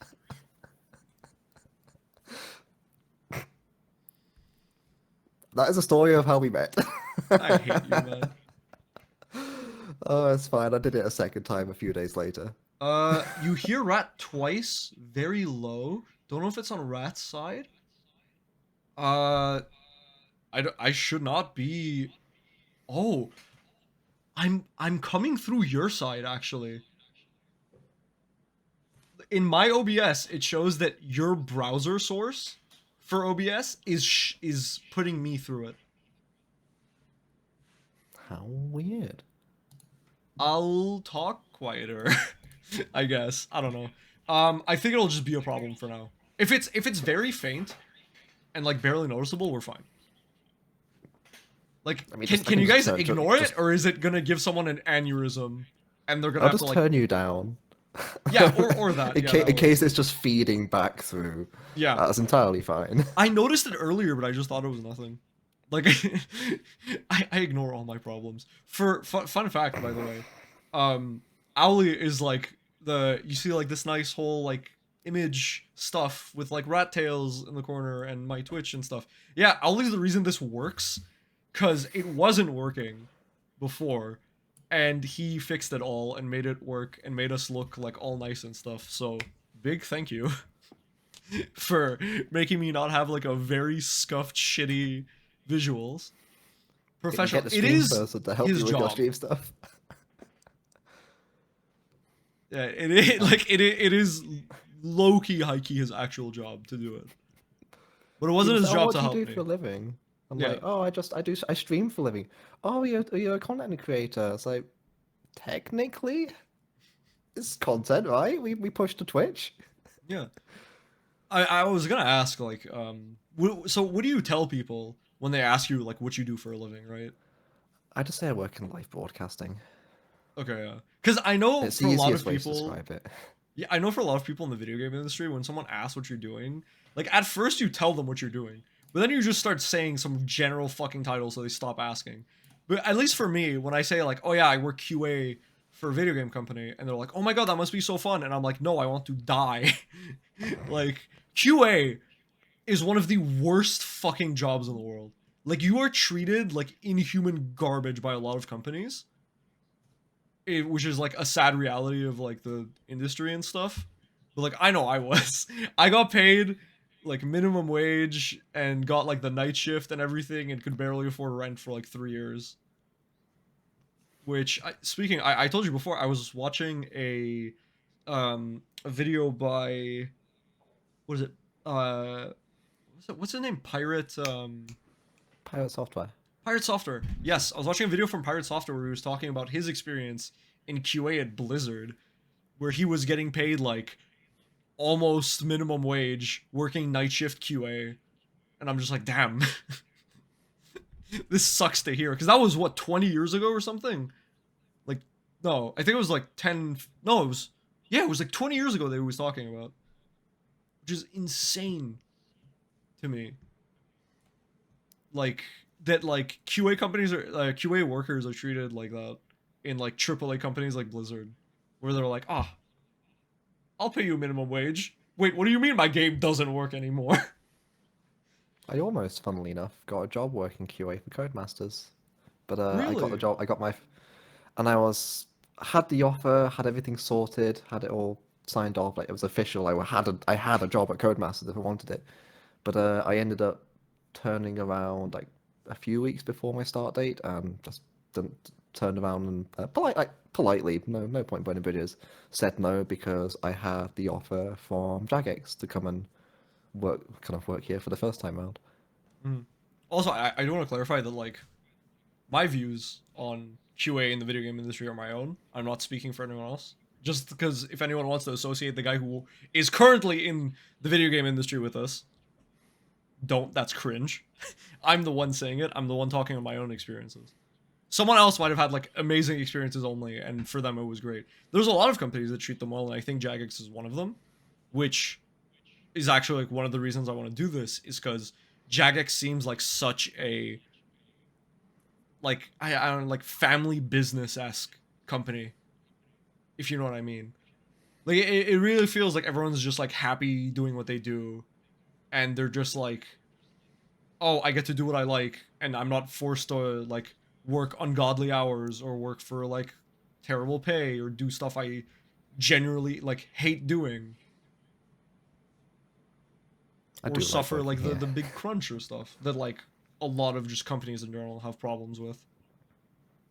Speaker 2: That is a story of how we met.
Speaker 1: I hate you, man.
Speaker 2: Oh, it's fine. I did it a second time a few days later.
Speaker 1: You hear rat twice, very low. Don't know if it's on rat's side. Uh, I should not be. Oh, I'm coming through your side actually. In my OBS, it shows that your browser source for OBS is putting me through it.
Speaker 2: How weird.
Speaker 1: I'll talk quieter, I guess. I don't know. I think it'll just be a problem for now. If it's very faint and like barely noticeable, we're fine. Like,
Speaker 2: I mean,
Speaker 1: can you guys ignore it, or is it gonna give someone an aneurysm, and they're gonna
Speaker 2: I'll
Speaker 1: have to
Speaker 2: just
Speaker 1: like,
Speaker 2: turn you down.
Speaker 1: yeah, or that,
Speaker 2: in,
Speaker 1: yeah,
Speaker 2: ca-
Speaker 1: that
Speaker 2: in case
Speaker 1: works.
Speaker 2: it's just feeding back through.
Speaker 1: Yeah,
Speaker 2: That's entirely fine.
Speaker 1: I noticed it earlier, but I just thought it was nothing. Like, I ignore all my problems. For fun fact, by the way, Owly is like you see like this nice whole like image stuff with like rat tails in the corner and my Twitch and stuff. Yeah, Owly's the reason this works, cause it wasn't working before, and he fixed it all and made it work and made us look like all nice and stuff. So big thank you for making me not have like a very scuffed, shitty visuals.
Speaker 2: You
Speaker 1: Professional.
Speaker 2: get the
Speaker 1: It
Speaker 2: stream
Speaker 1: is
Speaker 2: person to help
Speaker 1: his
Speaker 2: you with your
Speaker 1: job.
Speaker 2: stream stuff.
Speaker 1: Yeah, it is low key, high key his actual job to do it. But it wasn't his job
Speaker 2: What
Speaker 1: to
Speaker 2: do you
Speaker 1: help
Speaker 2: do
Speaker 1: me.
Speaker 2: for a living? I'm
Speaker 1: Yeah.
Speaker 2: like, oh, I stream for a living. Oh, you're a content creator. It's like, technically, it's content, right? We push to Twitch.
Speaker 1: Yeah. I was gonna ask like so what do you tell people when they ask you like what you do for a living, right?
Speaker 2: I just say I work in live broadcasting.
Speaker 1: Okay, yeah. Because I know
Speaker 2: It's the
Speaker 1: for a lot of
Speaker 2: easiest way to
Speaker 1: people,
Speaker 2: describe it.
Speaker 1: yeah, I know for a lot of people in the video game industry, when someone asks what you're doing, like at first you tell them what you're doing, but then you just start saying some general fucking title so they stop asking. But at least for me, when I say like, oh yeah, I work QA for a video game company, and they're like, oh my god, that must be so fun, and I'm like, no, I want to die. Like QA is one of the worst fucking jobs in the world. Like you are treated like inhuman garbage by a lot of companies, which is like a sad reality of like the industry and stuff. But like I know I was, I got paid like minimum wage and got like the night shift and everything and could barely afford rent for like 3 years. Which speaking, I told you before I was watching a video by what is it what's his name,
Speaker 2: Pirate software.
Speaker 1: Pirate Software. Yes, I was watching a video from Pirate Software where he was talking about his experience in QA at Blizzard, where he was getting paid like almost minimum wage working night shift QA, and I'm just like, damn, this sucks to hear because that was what 20 years ago or something. Like, no, I think it was like 10. No, it was yeah, it was like 20 years ago that he was talking about, which is insane to me. Like that, like QA companies are QA workers are treated like that in like AAA companies like Blizzard, where they're like, ah, oh, I'll pay you minimum wage. Wait, what do you mean my game doesn't work anymore?
Speaker 2: I almost, funnily enough, got a job working QA for Codemasters, but I got the
Speaker 1: Really?
Speaker 2: job. And had the offer, had everything sorted, had it all signed off. Like it was official. I had a job at Codemasters if I wanted it, but I ended up turning around like a few weeks before my start date and just didn't turned around and politely, no point burning bridges, said no because I had the offer from Jagex to come and work here for the first time round.
Speaker 1: Mm. Also, I do want to clarify that like my views on QA in the video game industry are my own. I'm not speaking for anyone else. Just because if anyone wants to associate the guy who is currently in the video game industry with us, don't. That's cringe. I'm the one saying it. I'm the one talking on my own experiences. Someone else might have had like amazing experiences only, and for them it was great. There's a lot of companies that treat them well, and I think Jagex is one of them, which is actually like one of the reasons I want to do this is because Jagex seems like such a like I don't know, like family business esque company, if you know what I mean. Like it really feels like everyone's just like happy doing what they do, and they're just like, oh, I get to do what I like, and I'm not forced to like work ungodly hours or work for like terrible pay or do stuff I genuinely like hate doing
Speaker 2: I
Speaker 1: or
Speaker 2: do like
Speaker 1: suffer
Speaker 2: working
Speaker 1: like the
Speaker 2: here.
Speaker 1: the big crunch or stuff that like a lot of just companies in general have problems with.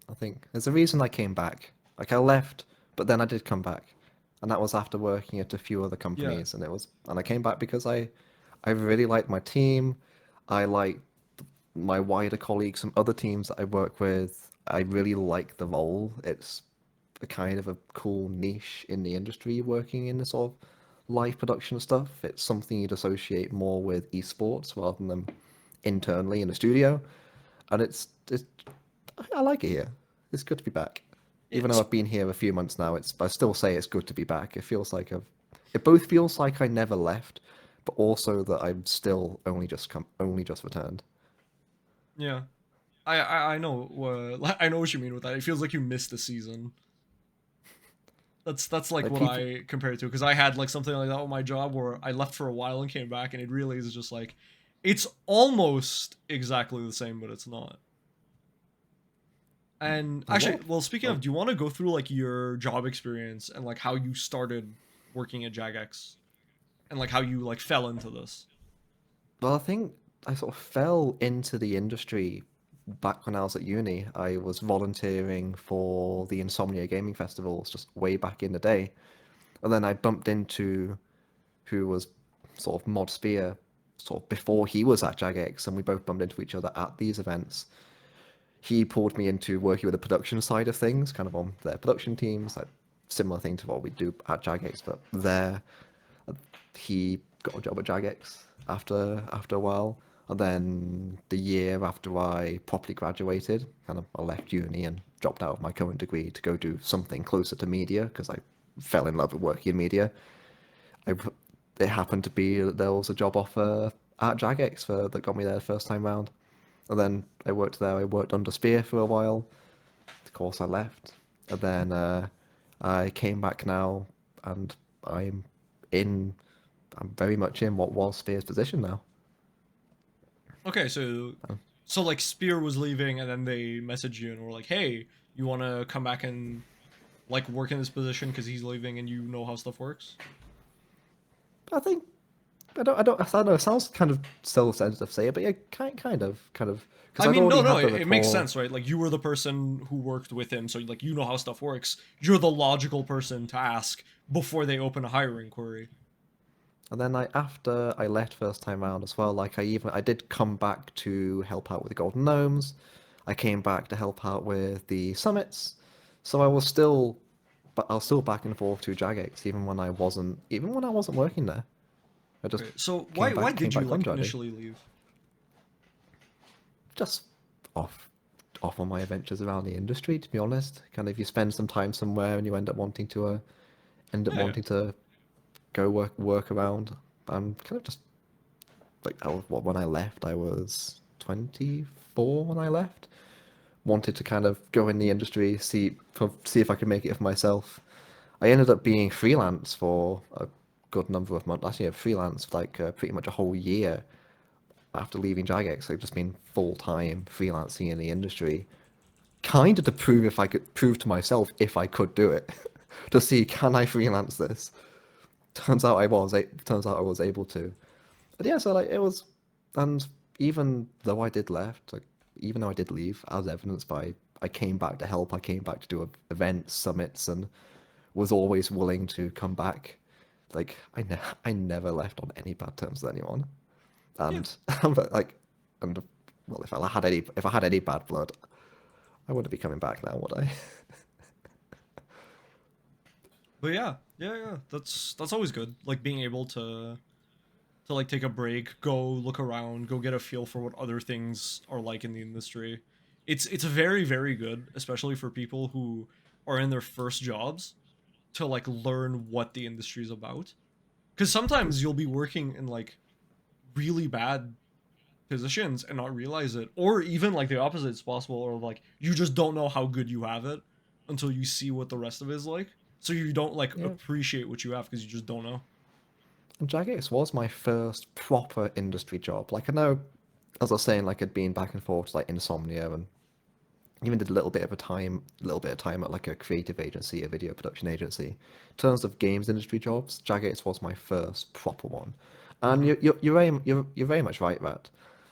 Speaker 2: I think there's a reason I came back. Like I left, but then I did come back, and that was after working at a few other
Speaker 1: Yeah.
Speaker 2: companies, and I came back because I really liked my team. I liked my wider colleagues from other teams that I work with. I really like the role. It's a kind of a cool niche in the industry working in the sort of live production stuff. It's something you'd associate more with esports rather than internally in the studio. And it's I like it here. It's good to be back.
Speaker 1: Yeah.
Speaker 2: Even though I've been here a few months now, I still say it's good to be back. It both feels like I never left, but also that I'm still only just returned.
Speaker 1: Yeah. I know I know what you mean with that. It feels like you missed a season. That's like
Speaker 2: Like
Speaker 1: what
Speaker 2: people,
Speaker 1: I compare it to because I had like something like that with my job where I left for a while and came back and it really is just like it's almost exactly the same but it's not. And
Speaker 2: like
Speaker 1: actually,
Speaker 2: what?
Speaker 1: well, speaking
Speaker 2: Oh,
Speaker 1: of, do you want to go through like your job experience and like how you started working at Jagex and like how you like fell into this?
Speaker 2: well, I think I sort of fell into the industry back when I was at uni. I was volunteering for the Insomnia Gaming Festivals just way back in the day, and then I bumped into who was sort of Mod Spear sort of before he was at Jagex, and we both bumped into each other at these events. He pulled me into working with the production side of things, kind of on their production teams, like similar thing to what we do at Jagex, but there he got a job at Jagex after a while. And then the year after I properly graduated, kind of I left uni and dropped out of my current degree to go do something closer to media because I fell in love with working in media. I, it happened to be that there was a job offer at Jagex that got me there the first time round. And then I worked there. I worked under Spear for a while. Of course, I left. And then I came back now, and I'm in. I'm very much in what was Spear's position now.
Speaker 1: Okay, so like Spear was leaving and then they messaged you and were like, "Hey, you want to come back and like work in this position because he's leaving and you know how stuff works?"
Speaker 2: I think I don't know. It sounds kind of still sensitive to say it, but yeah, kind of, because
Speaker 1: I
Speaker 2: I'd
Speaker 1: mean,
Speaker 2: already
Speaker 1: no,
Speaker 2: had the
Speaker 1: it makes
Speaker 2: rapport.
Speaker 1: sense, right? Like you were the person who worked with him, so like you know how stuff works. You're the logical person to ask before they open a hiring query.
Speaker 2: And then after I left first time round as well, like I did come back to help out with the Golden Gnomes. I came back to help out with the summits. So I was still back and forth to Jagex even when I wasn't working there. I just
Speaker 1: Okay, so why
Speaker 2: came
Speaker 1: did you
Speaker 2: back
Speaker 1: like
Speaker 2: contracting,
Speaker 1: initially leave?
Speaker 2: just off off on my adventures around the industry. To be honest, kind of you spend some time somewhere and you end up
Speaker 1: Yeah, yeah.
Speaker 2: wanting to go work around. I'm kind of just like when I left, I was 24 when I left. Wanted to kind of go in the industry, see if I could make it for myself. I ended up being freelance for a good number of months. Actually, freelance for like pretty much a whole year after leaving Jagex. I've just been full time freelancing in the industry, kind of to prove to myself if I could do it, to see can I freelance this. Turns out I was able to. But yeah, so like it was, and even though I did left, like even though I did leave, as evidenced by I came back to help, I came back to do events, summits, and was always willing to come back. Like I never left on any bad terms with anyone,
Speaker 1: Yeah.
Speaker 2: and like, and well, if I had any bad blood, I wouldn't be coming back now, would I?
Speaker 1: But yeah. That's always good. Like being able to like take a break, go look around, go get a feel for what other things are like in the industry. It's very good, especially for people who are in their first jobs to like learn what the industry is about. Cuz sometimes you'll be working in like really bad positions and not realize it, or even like the opposite is possible, or like you just don't know how good you have it until you see what the rest of it is like, so you don't like
Speaker 2: Yeah.
Speaker 1: appreciate what you have because you just don't know.
Speaker 2: And Jagex was my first proper industry job. Like I know, as I was saying, like I'd been back and forth like Insomnia and Even did a little bit of time at like a creative agency, a video production agency. In terms of games industry jobs, Jagex was my first proper one. And
Speaker 1: Hmm.
Speaker 2: you're very much right, Rat.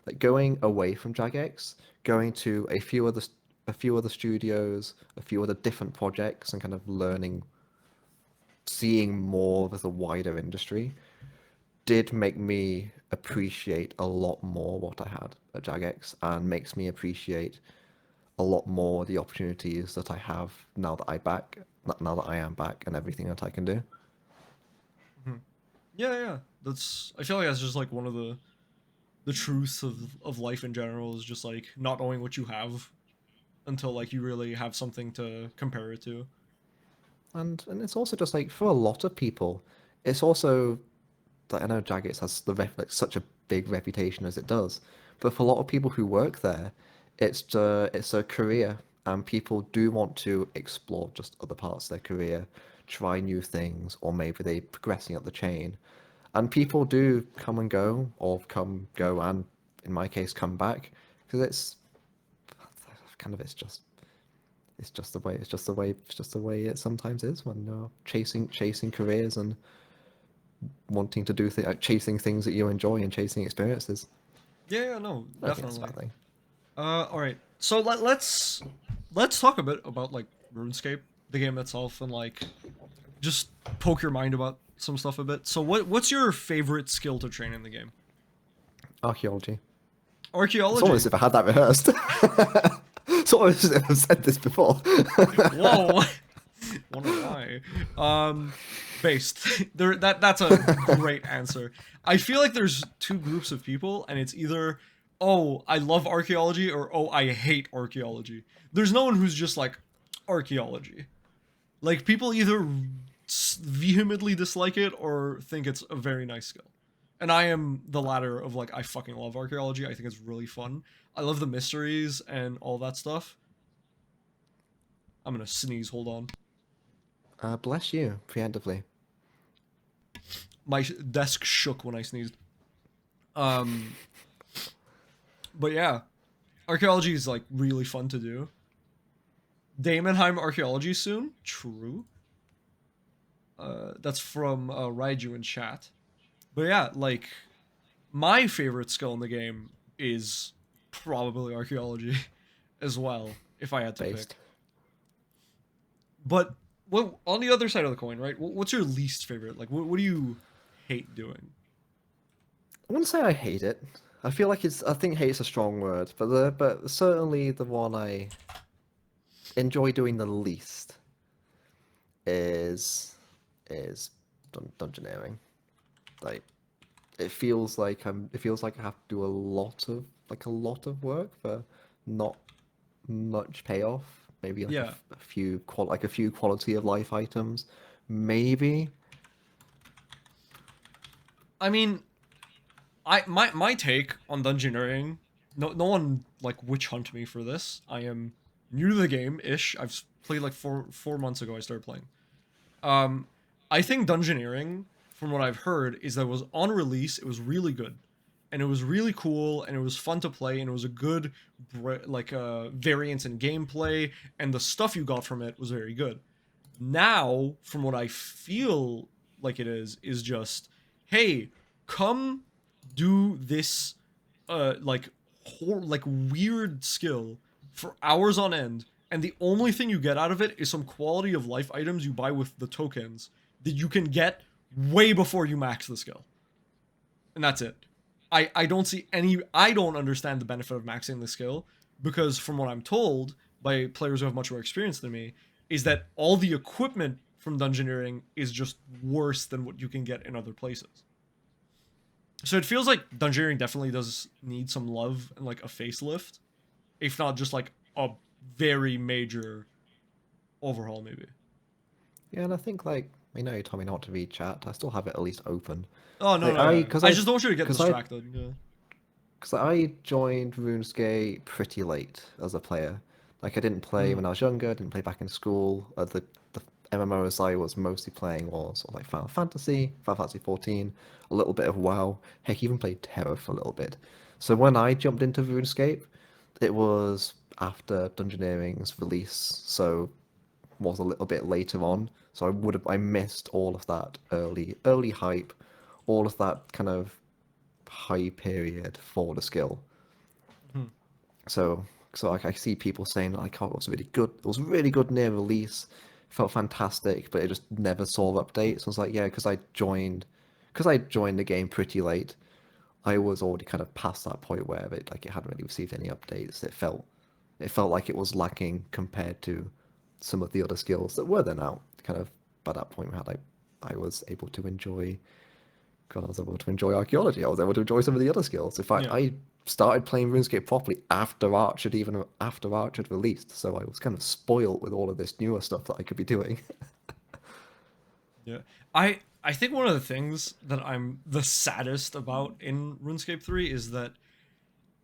Speaker 2: Like going away from Jagex, going to a few other studios, a few other different projects, and kind of learning, seeing more of the wider industry, did make me appreciate a lot more what I had at Jagex, and makes me appreciate a lot more the opportunities that I have now that I am back, and everything that I can do.
Speaker 1: Hmm. Yeah, yeah. That's. I feel like that's just like one of the truths of life in general is just like not knowing what you have until like you really have something to compare it to.
Speaker 2: And it's also just like for a lot of people, it's also like I know Jagex has like such a big reputation as it does, but for a lot of people who work there, it's a career, and people do want to explore just other parts of their career, try new things, or maybe they progressing up the chain, and people do come and go, or come go, and in my case come back, because it's kind of it's just the way it sometimes is when you're chasing careers and wanting to do things, like chasing things that you enjoy and chasing experiences.
Speaker 1: Yeah, yeah, no,
Speaker 2: I don't think it's a
Speaker 1: definitely.
Speaker 2: bad thing.
Speaker 1: All right. So let's talk a bit about like RuneScape, the game itself, and like just poke your mind about some stuff a bit. So what's your favorite skill to train in the game?
Speaker 2: Archaeology. It's
Speaker 1: Archaeology.
Speaker 2: almost as if I had that rehearsed. It's almost as if I've said this before.
Speaker 1: Whoa. Wonder why. Based. That's a great answer. I feel like there's two groups of people, and it's either oh I love archaeology or oh I hate archaeology. There's no one who's just like archaeology. Like people either vehemently dislike it or think it's a very nice skill. And I am the latter of like I fucking love archaeology. I think it's really fun. I love the mysteries and all that stuff. I'm gonna sneeze. Hold on.
Speaker 2: Bless you, preemptively.
Speaker 1: My desk shook when I sneezed. Um, but yeah, archaeology is like really fun to do. Daemonheim archaeology soon. True. That's from Raiju in chat. But yeah, like my favorite skill in the game is probably archaeology as well, if I had to
Speaker 2: Based.
Speaker 1: pick. But what on the other side of the coin, right? What's your least favorite? Like, what do you hate doing?
Speaker 2: I wouldn't say I hate it. I feel like I think hate's a strong word, but certainly the one I enjoy doing the least is is dungeoneering. Like it feels like I have to do a lot of work for not much payoff. Maybe like
Speaker 1: Yeah,
Speaker 2: a few like a few quality of life items, maybe.
Speaker 1: I mean, my take on dungeoneering. No one like witch hunt me for this. I am new to the game ish. I've played like four months ago. I started playing. Um, I think Dungeoneering, from what I've heard, is that it was on release. It was really good, and it was really cool, and it was fun to play, and it was a good like variance in gameplay, and the stuff you got from it was very good. Now, from what I feel like it is just, hey, come do this, like like weird skill for hours on end, and the only thing you get out of it is some quality of life items you buy with the tokens that you can get way before you max the skill, and that's it. I don't see any. I don't understand the benefit of maxing the skill because from what I'm told by players who have much more experience than me is that all the equipment from dungeoneering is just worse than what you can get in other places. So it feels like dungeoneering definitely does need some love and like a facelift, if not just like a very major overhaul, maybe.
Speaker 2: Yeah, and I think like I know you told me not to read chat. I still have it at least open.
Speaker 1: Oh no
Speaker 2: Like
Speaker 1: no yeah. I just don't want you to get
Speaker 2: because I
Speaker 1: distracted. Yeah.
Speaker 2: because I joined RuneScape pretty late as a player. Like I didn't play when
Speaker 1: Mm.
Speaker 2: I was younger. I didn't play back in school. The MMOs I was mostly playing was sort of like Final Fantasy 14, a little bit of WoW. Heck, even played Terra for a little bit. So when I jumped into RuneScape, it was after Dungeoneering's release, so was a little bit later on. So I missed all of that early hype, all of that kind of high period for the skill.
Speaker 1: Mhm.
Speaker 2: So I see people saying like, oh, it was really good. It was really good near release. Felt fantastic, but it just never saw updates. I was like, yeah, because I joined the game pretty late. I was already kind of past that point where it hadn't really received any updates. It felt like it was lacking compared to some of the other skills that were then out. Kind of by that point, I was able to enjoy. God, I was able to enjoy archaeology. I was able to enjoy some of the other skills. In fact,
Speaker 1: Yeah.
Speaker 2: I started playing RuneScape properly after Arch had released. So I was kind of spoiled with all of this newer stuff that I could be doing.
Speaker 1: Yeah. I think one of the things that I'm the saddest about in RuneScape 3 is that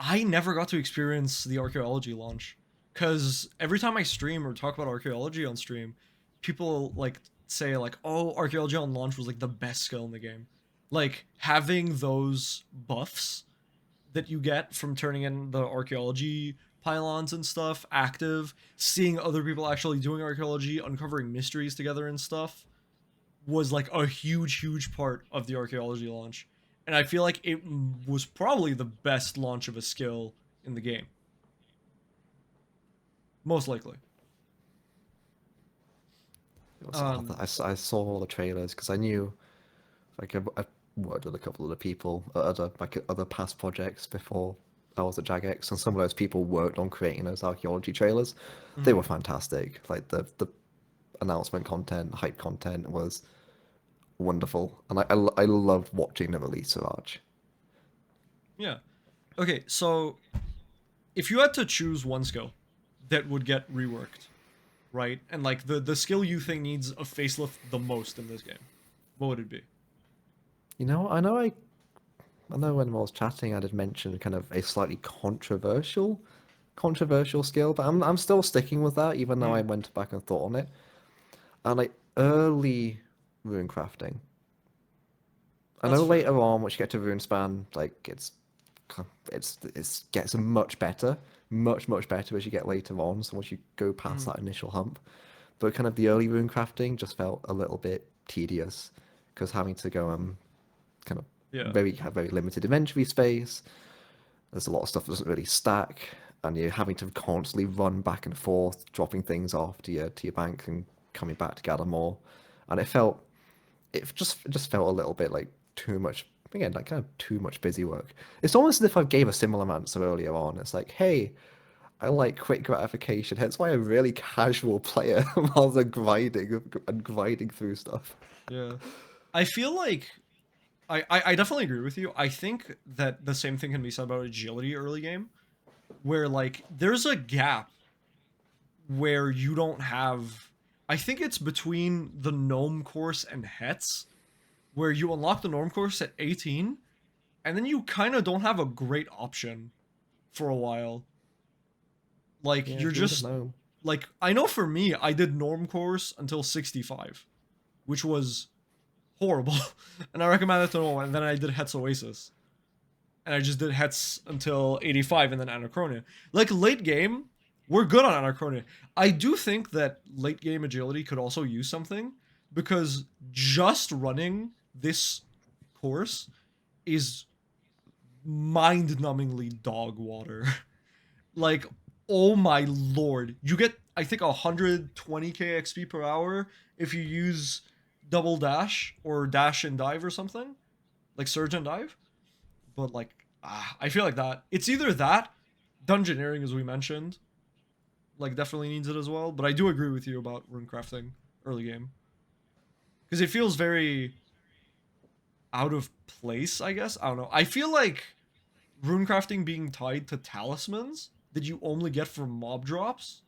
Speaker 1: I never got to experience the archaeology launch. Cause every time I stream or talk about archaeology on stream, people like say like, "Oh, archaeology on launch was like the best skill in the game." Like having those buffs that you get from turning in the archaeology pylons and stuff active, seeing other people actually doing archaeology, uncovering mysteries together and stuff was like a huge part of the archaeology launch. And I feel like it was probably the best launch of a skill in the game. Most likely. Um
Speaker 2: I saw all the trailers because I knew I worked with a couple of the people at other past projects before I was at Jagex, and some of those people worked on creating those archaeology trailers. They
Speaker 1: mhm.
Speaker 2: were fantastic. Like the announcement content, hype content was wonderful, and I loved watching the release of Arch.
Speaker 1: Yeah. Okay, so if you had to choose one skill that would get reworked, right? And like the skill you think needs a facelift the most in this game, what would it be?
Speaker 2: You know, I know when I was chatting, I did mention kind of a slightly controversial skill, but I'm still sticking with that, even though I
Speaker 1: Mm,
Speaker 2: went back and thought on it. And like early rune crafting. I
Speaker 1: that's
Speaker 2: know
Speaker 1: fair.
Speaker 2: later on, once you get to rune span, like it's gets much better as you get later on. So once you go past
Speaker 1: Mm,
Speaker 2: that initial hump, but kind of the early rune crafting just felt a little bit tedious because having to go kind of
Speaker 1: yeah.
Speaker 2: have very limited inventory space. There's a lot of stuff that doesn't really stack, and you're having to constantly run back and forth, dropping things off to your bank and coming back to gather more. And it just felt a little bit like too much. Again, like kind of too much busy work. It's almost as if I gave a similar answer earlier on. It's like, hey, I like quick gratification. Hence why I'm a really casual player rather than grinding through stuff.
Speaker 1: Yeah. I feel like I definitely agree with you. I think that the same thing can be said about agility early game, where like there's a gap where you don't have. I think it's between the gnome course and Hets, where you unlock the norm course at 18, and then you kind of don't have a great option for a while. Like
Speaker 2: Yeah,
Speaker 1: you're
Speaker 2: if you would have
Speaker 1: just
Speaker 2: known.
Speaker 1: like I know for me, I did norm course until 65, which was horrible, and I recommend it to no one. And then I did Hets Oasis, and I just did Hets until 85, and then Anachronia. Like late game, we're good on Anachronia. I do think that late game agility could also use something because just running this course is mind-numbingly dog water. Like, oh my lord, you get I think 120k XP per hour if you use double dash or dash and dive or something, like surge and dive. But like, I feel like that it's either that, dungeoneering as we mentioned, like definitely needs it as well. But I do agree with you about rune crafting early game because it feels very out of place. I guess I don't know. I feel like runecrafting being tied to talismans that you only get from mob drops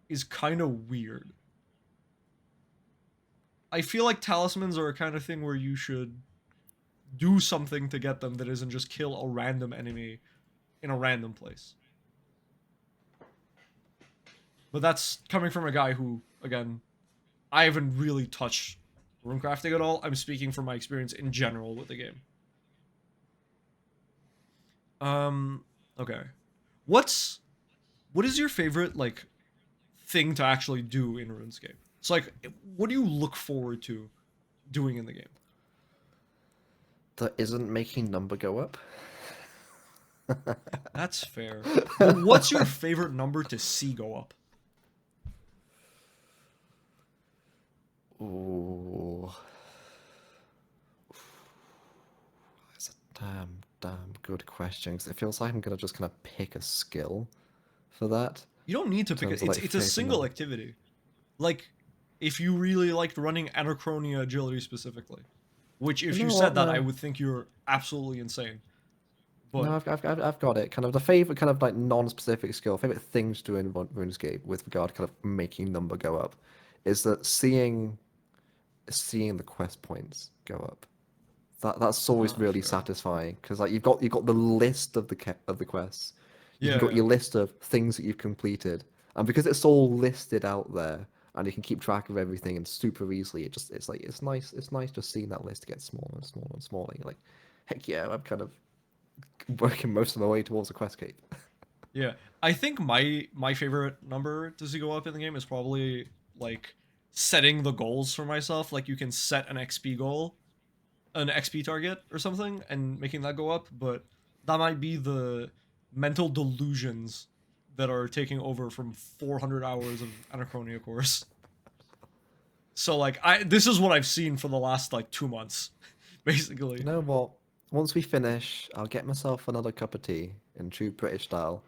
Speaker 1: is kind of weird. I feel like talismans are a kind of thing where you should do something to get them that isn't just kill a random enemy in a random place. But that's coming from a guy who, again, I haven't really touched runecrafting at all. I'm speaking from my experience in general with the game. Um, okay. What's what is your favorite like thing to actually do in RuneScape? It's like, what do you look forward to doing in the game?
Speaker 2: That isn't making number go up.
Speaker 1: That's fair. But what's your favorite number to see go up?
Speaker 2: Ooh, that's a damn good question. 'Cause it feels like I'm gonna just kind of pick a skill for that.
Speaker 1: You don't need to
Speaker 2: In
Speaker 1: pick
Speaker 2: terms
Speaker 1: it.
Speaker 2: of
Speaker 1: It's
Speaker 2: like
Speaker 1: it's a
Speaker 2: favorite
Speaker 1: single
Speaker 2: number.
Speaker 1: activity. Like, if you really liked running Anachronia agility specifically, which
Speaker 2: You
Speaker 1: if you
Speaker 2: know
Speaker 1: said
Speaker 2: what?
Speaker 1: that, I
Speaker 2: No,
Speaker 1: would think you're absolutely insane.
Speaker 2: no,
Speaker 1: But
Speaker 2: I've got it. Kind of the favorite kind of like non-specific skill, favorite things to do in RuneScape with regard to kind of making number go up, is that seeing the quest points go up. That's always really
Speaker 1: fair.
Speaker 2: satisfying because like you've got the list of the quests, you've
Speaker 1: Yeah,
Speaker 2: got
Speaker 1: yeah.
Speaker 2: your list of things that you've completed, and because it's all listed out there and you can keep track of everything and super easily, it's like it's nice just seeing that list get smaller and smaller and smaller. You're like, heck yeah, I'm kind of working most of my way towards a quest cape.
Speaker 1: Yeah, I think my favorite number to see go up in the game is probably like setting the goals for myself. Like you can set an XP goal, an XP target or something, and making that go up. But that might be the mental delusions that are taking over from 400 hours of Anachronia course. So like I this is what I've seen for the last like 2 months,
Speaker 2: You
Speaker 1: basically.
Speaker 2: know what? Once we finish, I'll get myself another cup of tea in true British style.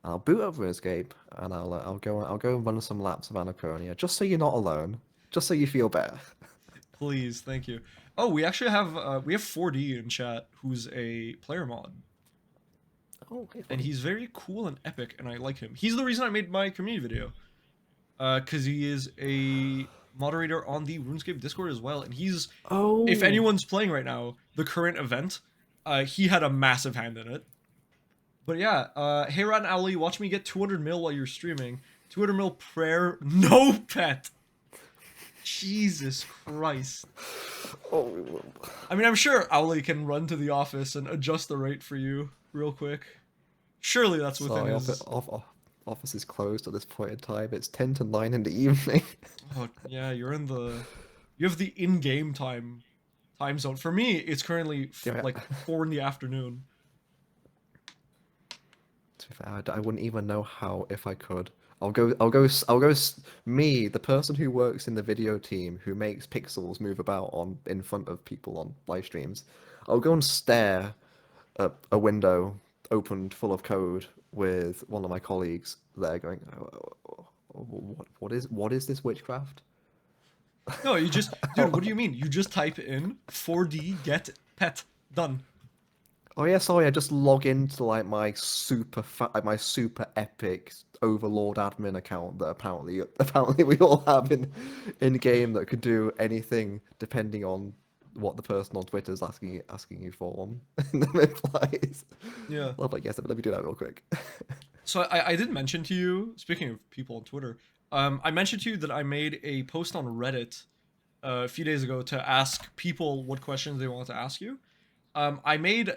Speaker 2: I'll boot up RuneScape and I'll go and run some laps of Anachronia just so you're not alone, just so you feel better.
Speaker 1: Please, thank you. Oh, we have 4D in chat who's a player mod.
Speaker 2: Oh, hey,
Speaker 1: And
Speaker 2: funny.
Speaker 1: he's very cool and epic, and I like him. He's the reason I made my community video, because he is a moderator on the RuneScape Discord as well, and he's, if
Speaker 2: Oh,
Speaker 1: anyone's playing right now, the current event, he had a massive hand in it. But yeah, hey Rat and Owly, watch me get 200 mil while you're streaming. 200 mil prayer, no pet. Jesus Christ.
Speaker 2: oh,
Speaker 1: I mean, I'm sure Owly can run to the office and adjust the rate for you real quick. Surely that's within
Speaker 2: sorry,
Speaker 1: his.
Speaker 2: office is closed at this point in time. It's 10 to 9 in the evening.
Speaker 1: Oh yeah, you're in the. You have the in-game time zone. For me, it's currently
Speaker 2: Yeah,
Speaker 1: like 4 in the afternoon.
Speaker 2: to be fair, I wouldn't even know how if I could. Me, the person who works in the video team who makes pixels move about on in front of people on live streams. I'll go and stare at a window opened full of code with one of my colleagues there going, what is this witchcraft?
Speaker 1: No, you just, dude. What do you mean? You just type in 4D get pet done.
Speaker 2: Oh yeah, sorry. I just log into like like my super epic Overlord admin account that apparently we all have in game that could do anything depending on what the person on Twitter is asking you for in the replies.
Speaker 1: Yeah.
Speaker 2: Well, like yes, let me do that real quick.
Speaker 1: So I did mention to you. Speaking of people on Twitter, I mentioned to you that I made a post on Reddit a few days ago to ask people what questions they want to ask you. I made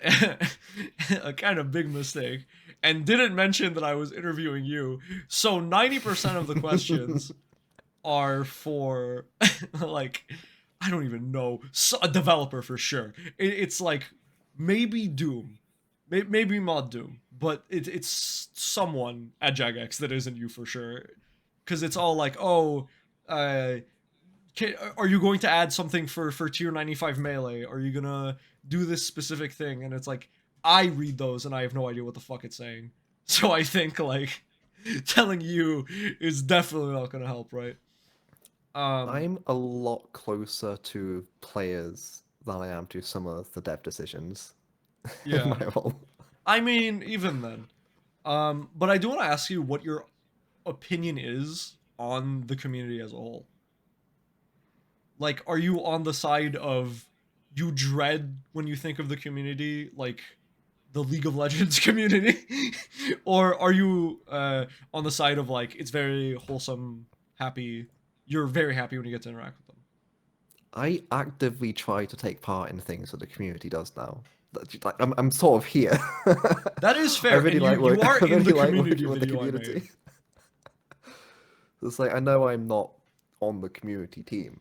Speaker 1: a kind of big mistake and didn't mention that I was interviewing you. So 90% of the questions are for like I don't even know, a developer for sure. It's like maybe Doom, maybe Mod Doom, but it's someone at Jagex that isn't you for sure. Because it's all like, oh, uh, are you going to add something for tier 95 melee? Are you gonna do this specific thing? And it's like I read those and I have no idea what the fuck it's saying. So I think like telling you is definitely not gonna help, right? Um,
Speaker 2: I'm a lot closer to players than I am to some of the dev decisions in
Speaker 1: yeah.
Speaker 2: my role.
Speaker 1: I mean, even then. But I do want to ask you what your opinion is on the community as a whole. Like, are you on the side of you dread when you think of the community, like the League of Legends community, or are you on the side of like it's very wholesome, happy? You're very happy when you get to interact with them.
Speaker 2: I actively try to take part in things that the community does now. like I'm sort of here.
Speaker 1: That is
Speaker 2: I
Speaker 1: fair,
Speaker 2: really
Speaker 1: and
Speaker 2: like
Speaker 1: you are
Speaker 2: I
Speaker 1: in the
Speaker 2: really like
Speaker 1: community
Speaker 2: working with the
Speaker 1: video I made.
Speaker 2: community. It's like I know I'm not on the community team,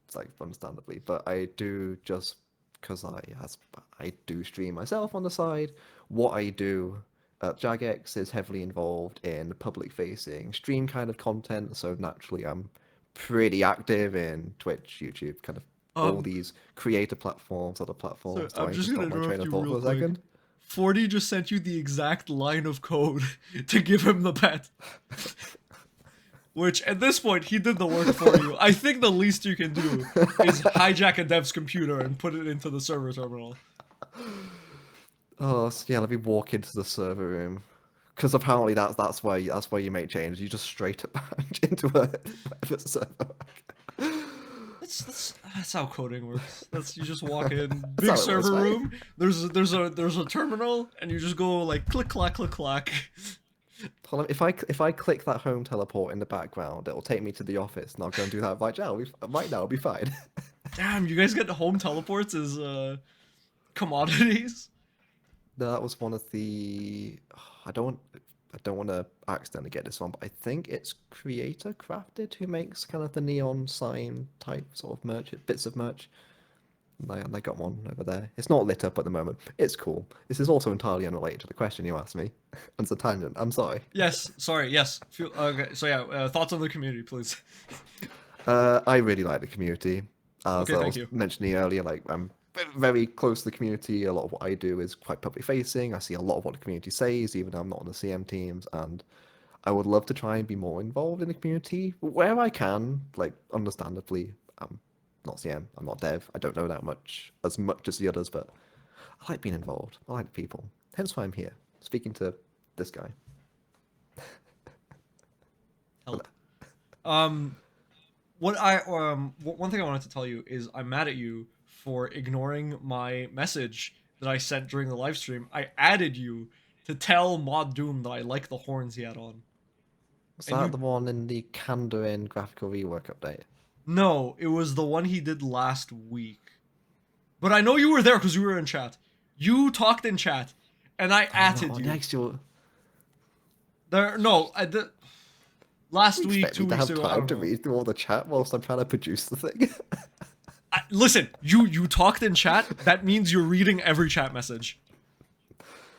Speaker 2: it's like understandably, but I do just because I do stream myself on the side. What I do at Jagex is heavily involved in public facing stream kind of content, so naturally I'm pretty active in Twitch, YouTube, kind of all
Speaker 1: Um,
Speaker 2: these creator platforms, other
Speaker 1: so
Speaker 2: platforms. Do I
Speaker 1: I'm
Speaker 2: need to
Speaker 1: just gonna
Speaker 2: stop my train
Speaker 1: interrupt
Speaker 2: of
Speaker 1: you
Speaker 2: thought
Speaker 1: real
Speaker 2: for a
Speaker 1: quick.
Speaker 2: second?
Speaker 1: 40 just sent you the exact line of code to give him the pet. Which, at this point, he did the work for you. I think the least you can do is hijack a dev's computer and put it into the server terminal.
Speaker 2: Oh, so yeah, let me walk into the server room. Because apparently that's where you make changes. You just straight up into a private server.
Speaker 1: That's how coding works. That's you just walk in,
Speaker 2: That's
Speaker 1: big
Speaker 2: how it works,
Speaker 1: server
Speaker 2: mate.
Speaker 1: room. There's a terminal, and you just go like click clack click clack.
Speaker 2: Hold on, if I click that home teleport in the background, it'll take me to the office, and I'll go and do that right now. Right now, it'll be fine.
Speaker 1: Damn, you guys get home teleports as commodities.
Speaker 2: No, that was one of the. I don't want to accidentally get this one, but I think it's Creator Crafted who makes kind of the neon sign type sort of merch, bits of merch. And I got one over there. It's not lit up at the moment. It's cool. This is also entirely unrelated to the question you asked me. It's a tangent. I'm sorry.
Speaker 1: Yes, sorry. Yes. Okay. So yeah, thoughts on the community, please.
Speaker 2: I really like the community. As
Speaker 1: Okay,
Speaker 2: I
Speaker 1: thank
Speaker 2: was
Speaker 1: you.
Speaker 2: mentioning earlier, like I'm very close to the community. A lot of what I do is quite public facing. I see a lot of what the community says, even though I'm not on the CM teams, and I would love to try and be more involved in the community where I can. Like, understandably, I'm not CM. I'm not dev. I don't know that much as the others, but I like being involved. I like people. Hence why I'm here, speaking to this guy.
Speaker 1: Help. One thing I wanted to tell you is I'm mad at you for ignoring my message that I sent during the live stream. I added you to tell Mod Doom that I like the horns he had on.
Speaker 2: Was
Speaker 1: And
Speaker 2: that
Speaker 1: you
Speaker 2: the one in the Kandarin graphical rework update?
Speaker 1: No, it was the one he did last week. But I know you were there because you were in chat. You talked in chat, and I
Speaker 2: Oh, that
Speaker 1: added
Speaker 2: one.
Speaker 1: you.
Speaker 2: Next, you'll
Speaker 1: There, no, I did last
Speaker 2: you
Speaker 1: week,
Speaker 2: expect me
Speaker 1: two
Speaker 2: to
Speaker 1: weeks
Speaker 2: have
Speaker 1: ago. I
Speaker 2: time
Speaker 1: don't
Speaker 2: to
Speaker 1: know.
Speaker 2: read through all the chat whilst I'm trying to produce the thing.
Speaker 1: Listen, you talked in chat. That means you're reading every chat message.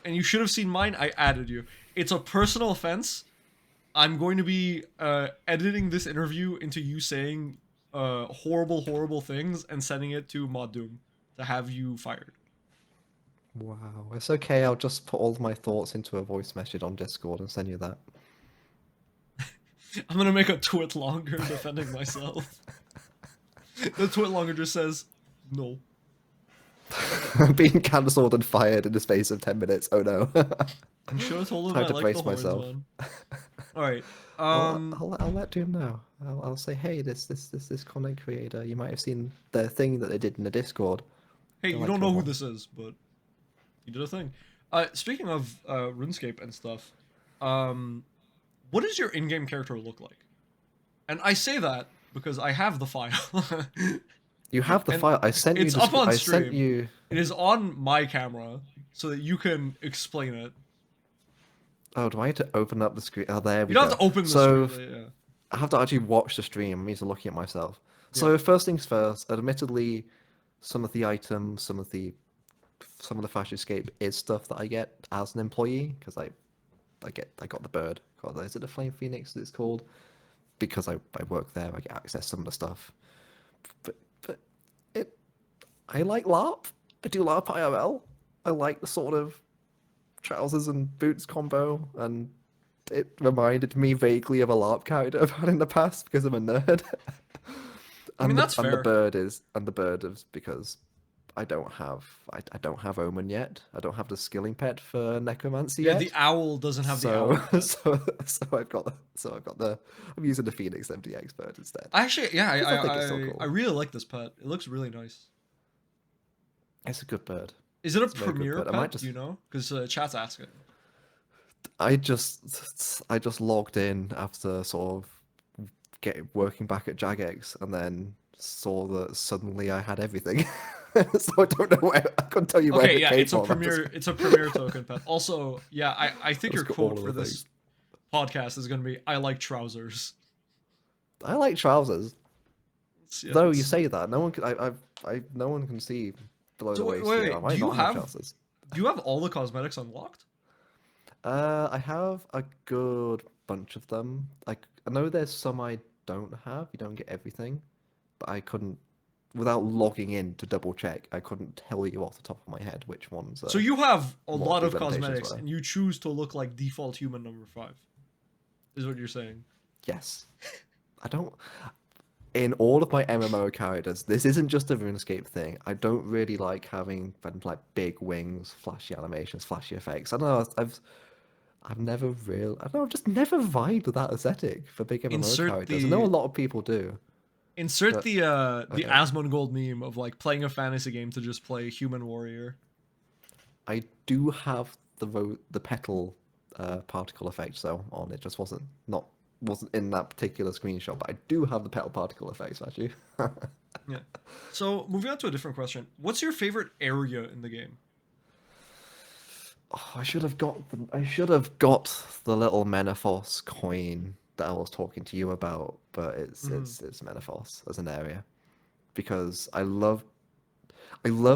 Speaker 1: And you should have seen mine. I added you. It's a personal offense. I'm going to be editing this interview into you saying horrible, horrible things and sending it to Mod Doom to have you fired.
Speaker 2: Wow, it's okay. I'll just put all of my thoughts into a voice message on Discord and send you that.
Speaker 1: I'm gonna make a twit longer defending myself. The twit longer just says no.
Speaker 2: Being cancelled and fired in the space of 10 minutes. Oh no.
Speaker 1: You should have told him
Speaker 2: Time
Speaker 1: I
Speaker 2: to
Speaker 1: like the
Speaker 2: brace
Speaker 1: horns,
Speaker 2: myself.
Speaker 1: man. All right.
Speaker 2: I'll let Doom know. I'll say, hey, this content creator. You might have seen the thing that they did in the Discord.
Speaker 1: Hey,
Speaker 2: They
Speaker 1: you
Speaker 2: like
Speaker 1: don't
Speaker 2: your
Speaker 1: know who
Speaker 2: horns.
Speaker 1: this is, but he did a thing. Speaking of RuneScape and stuff, what does your in-game character look like? And I say that because I have the file.
Speaker 2: You have the
Speaker 1: And
Speaker 2: file. I sent you
Speaker 1: it's
Speaker 2: the.
Speaker 1: up on
Speaker 2: I sent
Speaker 1: stream.
Speaker 2: you.
Speaker 1: It is on my camera so that you can explain it.
Speaker 2: Oh, do I need to open up the screen? Oh, there
Speaker 1: You
Speaker 2: we
Speaker 1: don't
Speaker 2: go.
Speaker 1: have to open the
Speaker 2: So
Speaker 1: screen. Yeah.
Speaker 2: I have to actually watch the stream. I'm used to looking at myself.
Speaker 1: Yeah.
Speaker 2: So first things first. Admittedly, some of the items, some of the Flash Escape is stuff that I get as an employee because I got the bird. Is it the Flame Phoenix that it's called? Because I work there, I get access to some of the stuff. But I like LARP. I do LARP IRL. I like the sort of trousers and boots combo, and it reminded me vaguely of a LARP character I've had in the past because I'm a nerd.
Speaker 1: I mean,
Speaker 2: and
Speaker 1: that's fair.
Speaker 2: the bird is because I don't have Omen yet. I don't have the skilling pet for Necromancy
Speaker 1: Yeah,
Speaker 2: yet.
Speaker 1: the owl doesn't have the owl pet.
Speaker 2: I'm using the Phoenix MDX bird instead.
Speaker 1: Actually, yeah,
Speaker 2: Because I think it's so cool.
Speaker 1: I really like this pet. It looks really nice.
Speaker 2: It's a good bird.
Speaker 1: Is it a
Speaker 2: It's a very good
Speaker 1: premier
Speaker 2: bird.
Speaker 1: pet?
Speaker 2: I might just
Speaker 1: Do you know? Because chat's asking.
Speaker 2: I just logged in after sort of working back at Jagex and then saw that suddenly I had everything. So I don't know where I couldn't tell you where
Speaker 1: Okay,
Speaker 2: it
Speaker 1: yeah,
Speaker 2: came
Speaker 1: it's a
Speaker 2: from.
Speaker 1: premier token pet. Also, yeah, I think your
Speaker 2: Just got all
Speaker 1: quote
Speaker 2: of
Speaker 1: for
Speaker 2: the
Speaker 1: this
Speaker 2: things.
Speaker 1: podcast is gonna be I like trousers.
Speaker 2: I like trousers.
Speaker 1: Yeah,
Speaker 2: Though you
Speaker 1: it's
Speaker 2: say that, no one can, no one can see below
Speaker 1: so
Speaker 2: the
Speaker 1: wait,
Speaker 2: waist
Speaker 1: wait,
Speaker 2: here. I
Speaker 1: wait.
Speaker 2: might not have trousers.
Speaker 1: Do you have all the cosmetics unlocked?
Speaker 2: I have a good bunch of them. Like I know there's some I don't have. You don't get everything, but I couldn't, without logging in to double check, I couldn't tell you off the top of my head which ones
Speaker 1: So you have a
Speaker 2: what
Speaker 1: lot
Speaker 2: the
Speaker 1: of
Speaker 2: limitations
Speaker 1: cosmetics
Speaker 2: were.
Speaker 1: and you choose to look like default human number 5. Is what you're saying.
Speaker 2: Yes, I don't. In all of my MMO characters, this isn't just a RuneScape thing. I don't really like having like big wings, flashy animations, flashy effects. I don't know. I've never really. I don't know. I've just never vibed with that aesthetic for big MMO
Speaker 1: Insert
Speaker 2: characters. I know a
Speaker 1: the
Speaker 2: lot of people do,
Speaker 1: insert
Speaker 2: but
Speaker 1: the
Speaker 2: okay.
Speaker 1: Asmongold meme of like playing a fantasy game to just play human warrior.
Speaker 2: I do have the petal particle effect though on it. Just wasn't in that particular screenshot, but I do have the petal particle effects actually.
Speaker 1: Yeah. So moving on to a different question. What's your favorite area in the game?
Speaker 2: Oh, I should have got the little Menaphos coin that I was talking to you about, but
Speaker 1: Hmm.
Speaker 2: it's Menaphos as an area because I love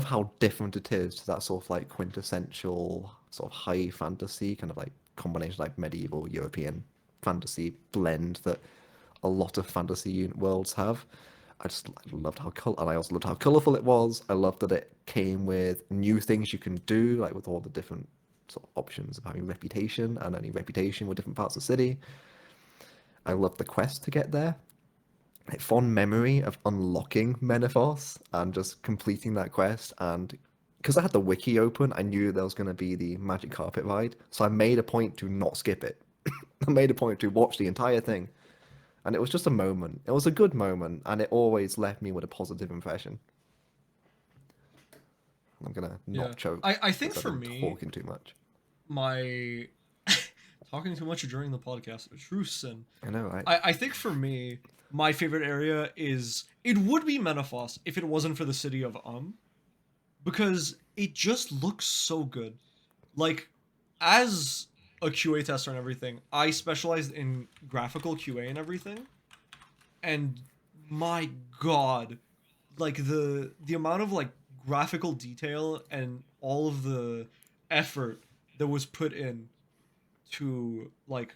Speaker 2: how different it is to that sort of like quintessential sort of high fantasy kind of like combination like medieval European fantasy blend that a lot of fantasy worlds have. I loved and I also loved how colorful it was. I loved that it came with new things you can do, like with all the different sort of options of having reputation and only reputation with different parts of the city. I loved the quest to get there. A fond memory of unlocking Menaphos and just completing that quest. And because I had the wiki open, I knew there was going to be the magic carpet ride. So I made a point to not skip it. I made a point to watch the entire thing. And it was just a moment. It was a good moment. And it always left me with a positive impression. I'm going to
Speaker 1: Yeah.
Speaker 2: not choke
Speaker 1: I think
Speaker 2: because I've
Speaker 1: for
Speaker 2: been
Speaker 1: me,
Speaker 2: talking too much.
Speaker 1: my talking too much during the podcast, a true sin.
Speaker 2: I know, right?
Speaker 1: I think for me, my favorite area is it would be Menaphos if it wasn't for the city of because it just looks so good. Like as a QA tester and everything, I specialized in graphical QA and everything. And my god, like the amount of like graphical detail and all of the effort that was put in to like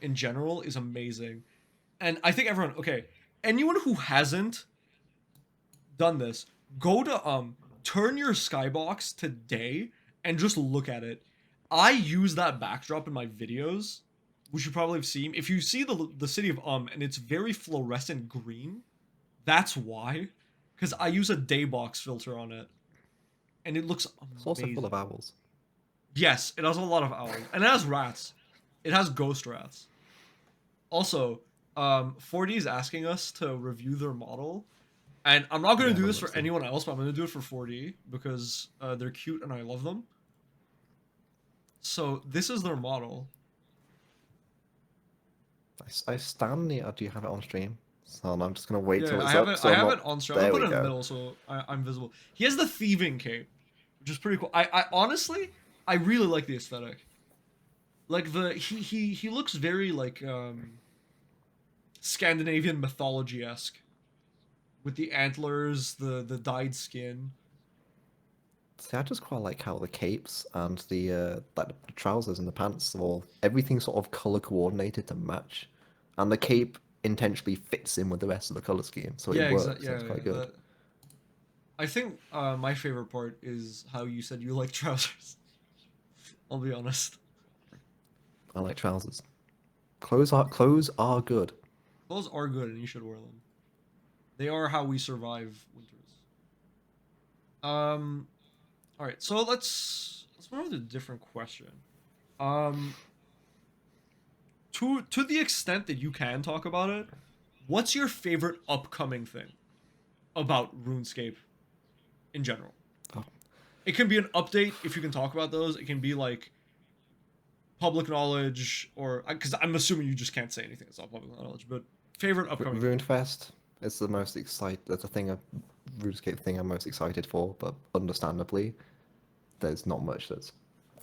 Speaker 1: in general is amazing. And I think everyone, okay, anyone who hasn't done this, go to turn your skybox to day and just look at it. I use that backdrop in my videos, which you probably have seen. If you see the city of and it's very fluorescent green, that's why. Because I use a daybox filter on it, and it looks
Speaker 2: It's also full of
Speaker 1: amazing.
Speaker 2: owls.
Speaker 1: Yes, it has a lot of owls, and it has rats. It has ghost rats. Also, 4D is asking us to review their model, and I'm not going
Speaker 2: Yeah,
Speaker 1: to do
Speaker 2: have a
Speaker 1: this
Speaker 2: look
Speaker 1: for
Speaker 2: see.
Speaker 1: anyone else, but I'm going to do it for 4D because they're cute and I love them. So this is their model.
Speaker 2: I stand near. Do you have it on stream? So I'm just gonna wait till
Speaker 1: Yeah,
Speaker 2: it's up,
Speaker 1: I
Speaker 2: so I'm
Speaker 1: have
Speaker 2: not.
Speaker 1: it on stream. I'm
Speaker 2: There
Speaker 1: gonna put
Speaker 2: we
Speaker 1: it in the
Speaker 2: go.
Speaker 1: middle so I'm visible. He has the thieving cape, which is pretty cool. I honestly I really like the aesthetic. Like he looks very like Scandinavian mythology esque with the antlers, the dyed skin.
Speaker 2: See, I just quite like how the capes and the trousers and the pants are all everything sort of color coordinated to match, and the cape intentionally fits in with the rest of the color scheme, so it
Speaker 1: Yeah, exactly.
Speaker 2: works. And
Speaker 1: Yeah,
Speaker 2: it's
Speaker 1: yeah.
Speaker 2: quite good.
Speaker 1: I think my favorite part is how you said you like trousers. I'll be honest.
Speaker 2: I like trousers. Clothes are good.
Speaker 1: Those are good and you should wear them. They are how we survive winters. Um all right, so let's move on to a different question. Um to the extent that you can talk about it, what's your favorite upcoming thing about RuneScape in general?
Speaker 2: Oh,
Speaker 1: It can be an update if you can talk about those. It can be like public knowledge or because I'm assuming you just can't say anything that's not public knowledge, but favorite upcoming thing.
Speaker 2: Ruined Fest. It's the most excited. That's the thing, a RuneScape thing I'm most excited for. But understandably, there's not much that's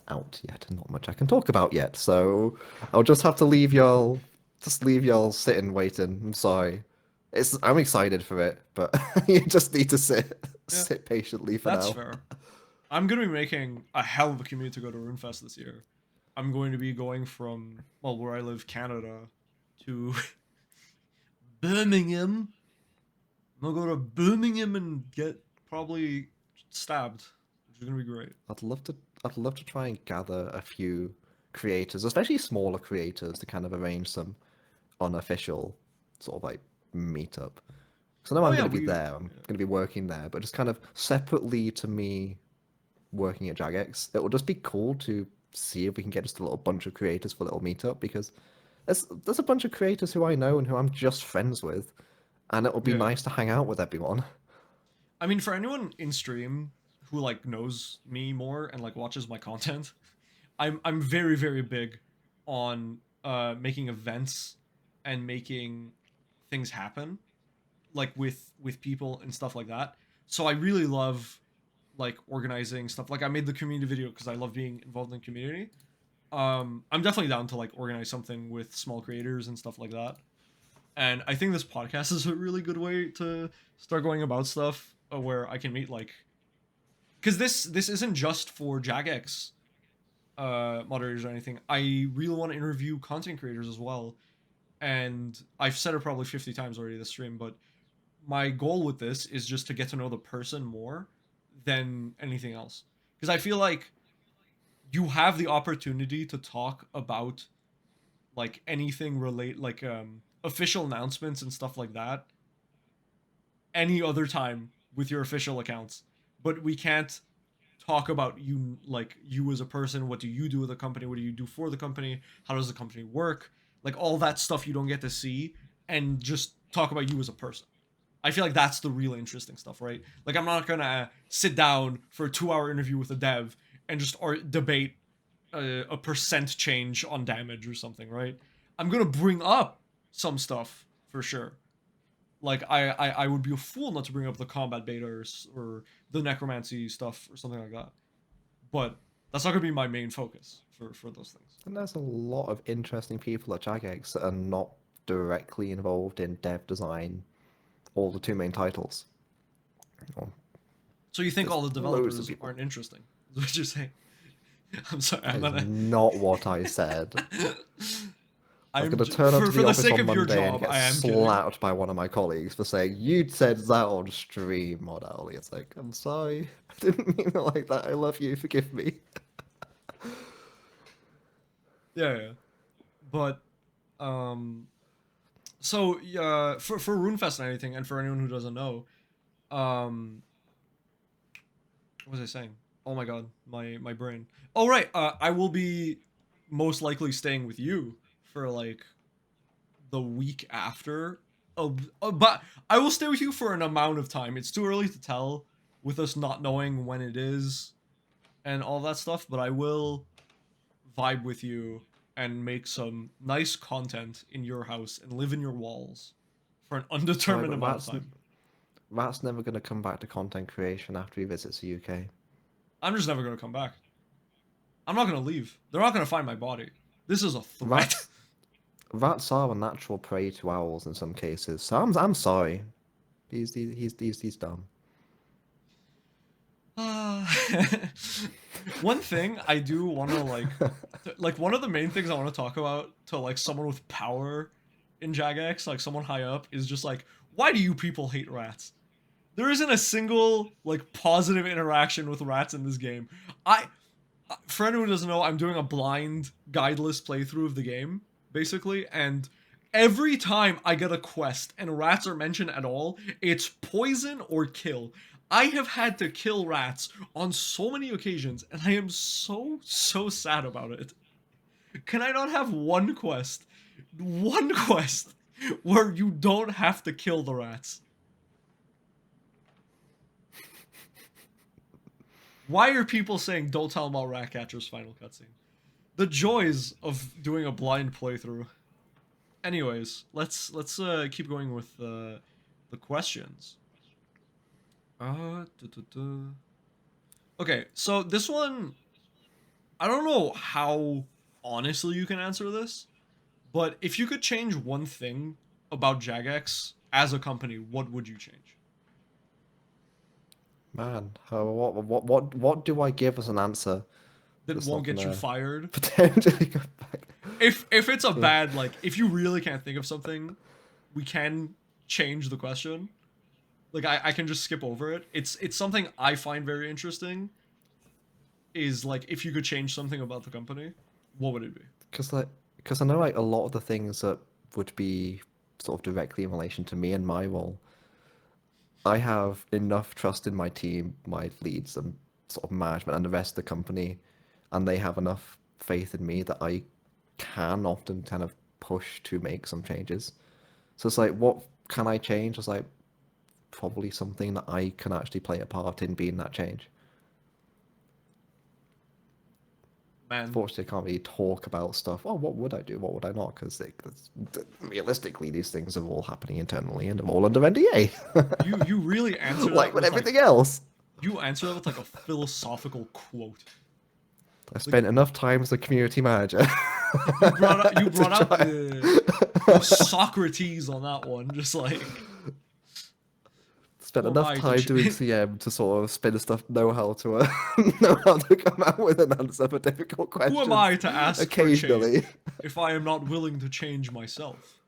Speaker 2: out yet, and not much I can talk about yet. So I'll just have to leave y'all. Just leave y'all sitting, waiting. I'm sorry. I'm excited for it, but you just need to
Speaker 1: Yeah,
Speaker 2: sit patiently for
Speaker 1: that's
Speaker 2: now.
Speaker 1: fair. I'm gonna be making a hell of a commute to go to RuneFest this year. I'm going to be going from, well, where I live, Canada, to Birmingham. I'm gonna go to Birmingham and get probably stabbed, which is gonna be great.
Speaker 2: I'd love to. I'd love to try and gather a few creators, especially smaller creators, to kind of arrange some unofficial sort of like meetup. Because I know
Speaker 1: Oh
Speaker 2: I'm
Speaker 1: yeah,
Speaker 2: going to be
Speaker 1: we.
Speaker 2: there. I'm going to be working there, but just kind of separately to me working at Jagex, it will just be cool to see if we can get just a little bunch of creators for a little meetup because there's a bunch of creators who I know and who I'm just friends with, and it will be
Speaker 1: Yeah, yeah.
Speaker 2: nice to hang out with everyone.
Speaker 1: I mean, for anyone in stream who like knows me more and like watches my content, I'm very very big on making events and making things happen like with people and stuff like that. So I really love like organizing stuff. Like I made the community video because I love being involved in the community. I'm definitely down to like organize something with small creators and stuff like that. And I think this podcast is a really good way to start going about stuff where I can meet like because this isn't just for Jagex moderators or anything. I really want to interview content creators as well. And I've said it probably 50 times already this stream, but my goal with this is just to get to know the person more than anything else. Because I feel like you have the opportunity to talk about like anything relate like official announcements and stuff like that any other time with your official accounts. But we can't talk about you like you as a person. What do you do with the company? What do you do for the company? How does the company work? Like all that stuff you don't get to see, and just talk about you as a person. I feel like that's the real interesting stuff, right? Like I'm not gonna sit down for a 2 hour interview with a dev and just or debate a percent change on damage or something, right? I'm gonna bring up some stuff for sure. Like I would be a fool not to bring up the combat beta or the necromancy stuff or something like that. But that's not gonna be my main focus for those things.
Speaker 2: And there's a lot of interesting people at Jagex that are not directly involved in dev design or the two main titles. Well,
Speaker 1: So you think
Speaker 2: there's
Speaker 1: all the
Speaker 2: loads of
Speaker 1: developers
Speaker 2: people.
Speaker 1: aren't interesting? Is what you're saying? I'm sorry.
Speaker 2: That
Speaker 1: I'm
Speaker 2: is
Speaker 1: gonna.
Speaker 2: not what I said. I was
Speaker 1: I'm
Speaker 2: going to turn up to
Speaker 1: for
Speaker 2: the
Speaker 1: the
Speaker 2: office
Speaker 1: sake
Speaker 2: on
Speaker 1: of your
Speaker 2: Monday and
Speaker 1: job.
Speaker 2: get
Speaker 1: I am kidding.
Speaker 2: slapped by one of my colleagues for saying, "You'd said that on stream, Mod Owly." It's like, I'm sorry. I didn't mean it like that. I love you. Forgive me.
Speaker 1: Yeah, yeah. But um, so for RuneFest and everything, and for anyone who doesn't know, um, what was I saying? Oh my god, my brain. Oh right, I will be most likely staying with you for like the week after. But I will stay with you for an amount of time. It's too early to tell with us not knowing when it is and all that stuff. But I will vibe with you and make some nice content in your house and live in your walls for an
Speaker 2: Sorry,
Speaker 1: undetermined
Speaker 2: but
Speaker 1: amount of time.
Speaker 2: Rat's never going to come back to content creation after he visits the UK.
Speaker 1: I'm just never gonna come back. I'm not gonna leave. They're not gonna find my body. This is a threat.
Speaker 2: Rats, rats are a natural prey to owls in some cases. So I'm sorry. He's dumb.
Speaker 1: Uh, one thing I do want to like one of the main things I want to talk about to like someone with power in Jagex, like someone high up, is just like, why do you people hate rats? There isn't a single like positive interaction with rats in this game. I, for anyone who doesn't know, I'm doing a blind, guideless playthrough of the game, basically, and every time I get a quest and rats are mentioned at all, it's poison or kill. I have had to kill rats on so many occasions, and I am so sad about it. Can I not have one quest, where you don't have to kill the rats? Why are people saying don't tell them about Ratcatcher's final cutscene? The joys of doing a blind playthrough. Anyways, let's keep going with the questions. Okay, so this one, I don't know how honestly you can answer this, but if you could change one thing about Jagex as a company, what would you change?
Speaker 2: Man, what do I give as an answer
Speaker 1: That
Speaker 2: that's
Speaker 1: won't
Speaker 2: not
Speaker 1: get you
Speaker 2: gonna
Speaker 1: fired?
Speaker 2: potentially go back?
Speaker 1: If it's a
Speaker 2: Uh,
Speaker 1: bad, like, if you really can't think of something, we can change the question. Like, I can just skip over it. It's something I find very interesting. Is like, if you could change something about the company, what would it be?
Speaker 2: because I know like a lot of the things that would be sort of directly in relation to me and my role. I have enough trust in my team, my leads, and sort of management, and the rest of the company, and they have enough faith in me that I can often kind of push to make some changes. So it's like, what can I change? It's like probably something that I can actually play a part in being that change.
Speaker 1: Man,
Speaker 2: Unfortunately, I can't really talk about stuff. Oh, what would I do? What would I not? Because realistically, these things are all happening internally and they're all under NDA,
Speaker 1: you really answer
Speaker 2: like
Speaker 1: that
Speaker 2: with
Speaker 1: with like
Speaker 2: everything else.
Speaker 1: you answer that with like a philosophical quote.
Speaker 2: I
Speaker 1: Like,
Speaker 2: spent enough time as a community manager
Speaker 1: you
Speaker 2: to
Speaker 1: brought out
Speaker 2: try.
Speaker 1: the Socrates on that one, just like,
Speaker 2: Spent
Speaker 1: who am
Speaker 2: enough
Speaker 1: I to
Speaker 2: time doing CM to sort of spin stuff, know how to know how to come out with an answer for difficult
Speaker 1: who am
Speaker 2: questions
Speaker 1: I to ask for
Speaker 2: occasionally.
Speaker 1: change if I am not willing to change myself?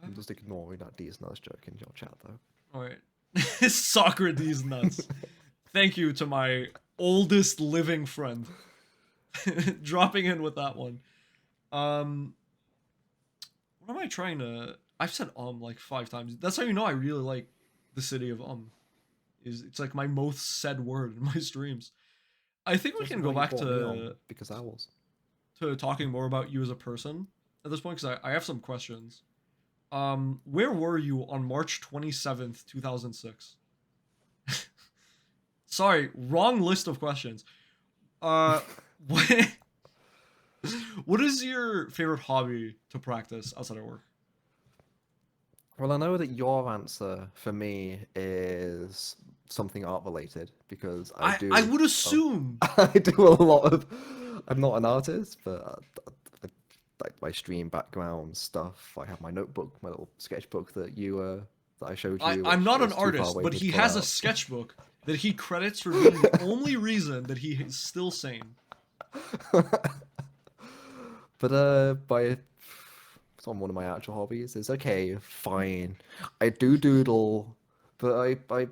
Speaker 2: I'm just ignoring that D's nose joke in your chat though.
Speaker 1: All right, Socrates nuts. Thank you to my oldest living friend dropping in with that one. Um, what am I trying to? I've said like 5 times. That's how you know I really like the city of Is it's like my most said word in my streams. I think we
Speaker 2: This is
Speaker 1: can go
Speaker 2: why you
Speaker 1: back
Speaker 2: brought me on, because I was.
Speaker 1: to talking more about you as a person at this point because I have some questions. Where were you on March 27th, 2006? Sorry, wrong list of questions. Uh, what, what is your favorite hobby to practice outside of work?
Speaker 2: Well, I know that your answer for me is something art related because I
Speaker 1: I
Speaker 2: do.
Speaker 1: would
Speaker 2: Oh,
Speaker 1: assume.
Speaker 2: I do a lot of. I'm not an artist, but like my stream background stuff. I have my notebook, my little sketchbook that I showed you,
Speaker 1: I'm
Speaker 2: which
Speaker 1: not an
Speaker 2: is too far
Speaker 1: artist,
Speaker 2: away
Speaker 1: but
Speaker 2: for me to
Speaker 1: he
Speaker 2: pull
Speaker 1: has a
Speaker 2: out.
Speaker 1: sketchbook that he credits for being the only reason that he is still sane.
Speaker 2: But by it's on one of my actual hobbies. It's okay, fine. I do doodle, but I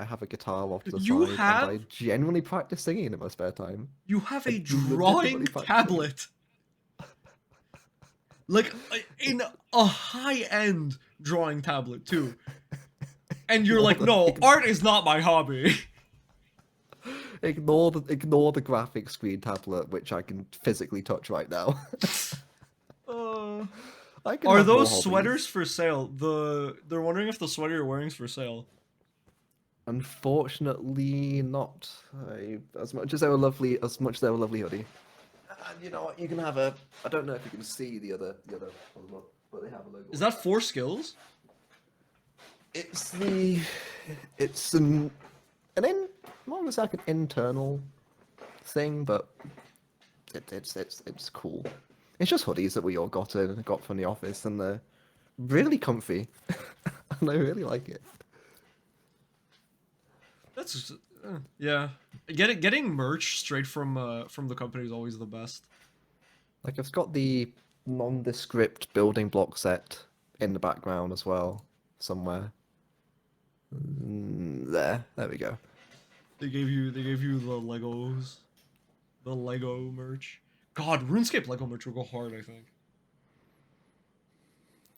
Speaker 2: have a guitar off to the
Speaker 1: You
Speaker 2: side, and I
Speaker 1: have
Speaker 2: genuinely practice singing in my spare time.
Speaker 1: you have
Speaker 2: I
Speaker 1: a
Speaker 2: legitimately
Speaker 1: drawing
Speaker 2: practice singing.
Speaker 1: tablet, like in a high end drawing tablet too, and you're
Speaker 2: Ignore
Speaker 1: like,
Speaker 2: the
Speaker 1: no, art is not my hobby.
Speaker 2: ignore the graphic screen tablet, which I can physically touch right now.
Speaker 1: Uh,
Speaker 2: I can
Speaker 1: are
Speaker 2: have more
Speaker 1: those sweaters
Speaker 2: hobbies.
Speaker 1: for sale? They're wondering if the sweater you're wearing is for sale.
Speaker 2: Unfortunately, not. As much as they were lovely, as much as they were lovely hoodie. And you know what? You can have a. I don't know if you can see the other one, but they have a logo.
Speaker 1: Is that 4 skills?
Speaker 2: It's the. It's an in. More or like an internal thing, but it's cool. It's just hoodies that we all got from the office, and they're really comfy, and I really like it.
Speaker 1: That's yeah. Getting merch straight from the company is always the best.
Speaker 2: Like I've got the nondescript building block set in the background as well, somewhere. There we go.
Speaker 1: They gave you the Lego merch. God, RuneScape Lego merch will go hard, I think.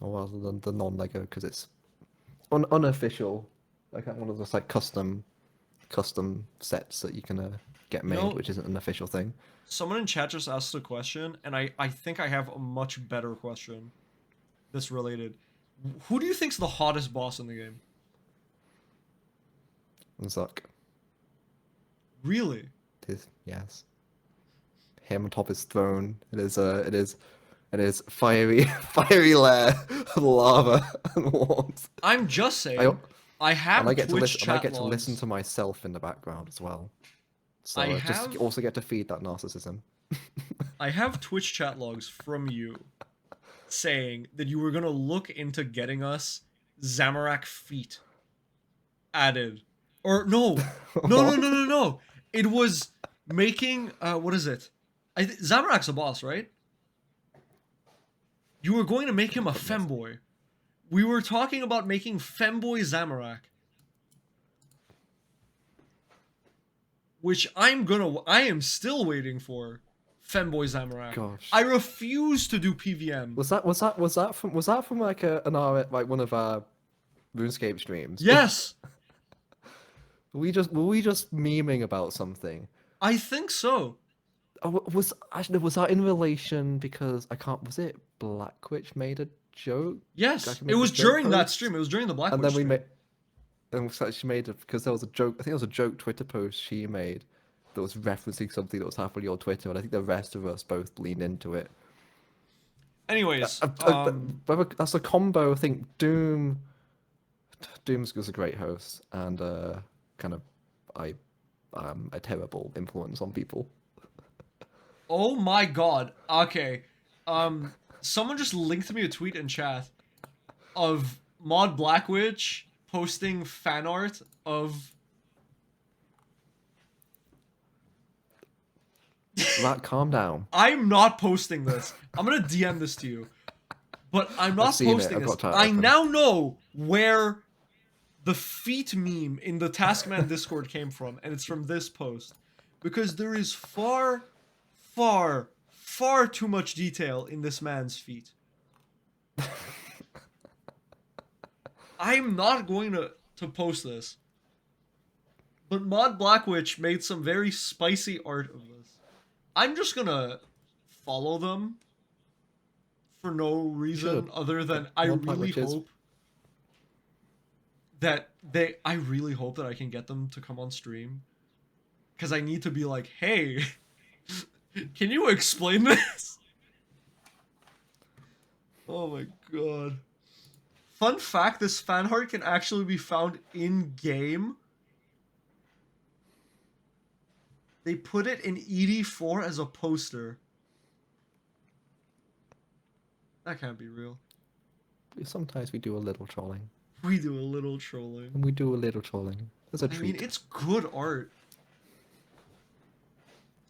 Speaker 2: Or rather than the non-Lego because it's unofficial. Like one of those like custom sets that you can get
Speaker 1: You
Speaker 2: made,
Speaker 1: know,
Speaker 2: which isn't an official thing.
Speaker 1: someone in chat just asked a question, and I think I have a much better question that's related. Who do you think's the hottest boss in the game?
Speaker 2: And Zuck,
Speaker 1: Really?
Speaker 2: it is yes, him on top of his throne. It is and his fiery lair of lava and warmth.
Speaker 1: I'm just
Speaker 2: I,
Speaker 1: saying, I
Speaker 2: and I
Speaker 1: have
Speaker 2: get to
Speaker 1: Twitch
Speaker 2: listen. And I
Speaker 1: chat
Speaker 2: get to listen
Speaker 1: logs.
Speaker 2: to myself in the background as well.
Speaker 1: I
Speaker 2: So just
Speaker 1: have
Speaker 2: also get to feed that narcissism.
Speaker 1: I have Twitch chat logs from you saying that you were gonna look into getting us Zamorak feet added. Or
Speaker 2: What?
Speaker 1: no. It was making what is it? Zamorak's a boss, right? You were going to make him a femboy. We were talking about making femboy Zamorak. Which I am still waiting for femboy Zamorak.
Speaker 2: Gosh.
Speaker 1: I refuse to do PVM.
Speaker 2: Was that from like like one of our RuneScape streams?
Speaker 1: Yes,
Speaker 2: were we just memeing about something?
Speaker 1: I think so.
Speaker 2: Was that in relation because I can't was it Black Witch made a joke?
Speaker 1: Yes,
Speaker 2: Like
Speaker 1: it
Speaker 2: made a
Speaker 1: was
Speaker 2: joke
Speaker 1: during that
Speaker 2: post?
Speaker 1: stream. It was during the Black
Speaker 2: And
Speaker 1: Witch
Speaker 2: then we
Speaker 1: stream.
Speaker 2: made and so she made it because there was a joke. I think it was a joke Twitter post she made that was referencing something that was happening on Twitter, and I think the rest of us both leaned into it.
Speaker 1: Anyways,
Speaker 2: That's a combo. I think Doom's was a great host, and kind of I a terrible influence on people.
Speaker 1: oh my god. Okay. Someone just linked me a tweet in chat of Mod Black Witch posting fan art of
Speaker 2: That calm down.
Speaker 1: I'm not posting this. I'm gonna DM this to you. But I'm
Speaker 2: I've
Speaker 1: not
Speaker 2: seen it.
Speaker 1: posting
Speaker 2: I've
Speaker 1: this.
Speaker 2: got time.
Speaker 1: I now know where the feet meme in the Taskman Discord came from, and it's from this post. Because there is far, far, far too much detail in this man's feet. I'm not going to post this. But Mod Blackwitch made some very spicy art of this. I'm just gonna follow them for no reason
Speaker 2: Should.
Speaker 1: other than I
Speaker 2: Mod
Speaker 1: really
Speaker 2: Blackwitch is-
Speaker 1: hope I really hope that I can get them to come on stream. Cause I need to be like, hey, can you explain this? Oh my god. Fun fact, this fan art can actually be found in game. They put it in ED4 as a poster. That can't be real.
Speaker 2: Sometimes we do a little trolling.
Speaker 1: We do a little trolling.
Speaker 2: And we do a little trolling. It's a
Speaker 1: I mean,
Speaker 2: treat.
Speaker 1: it's good art.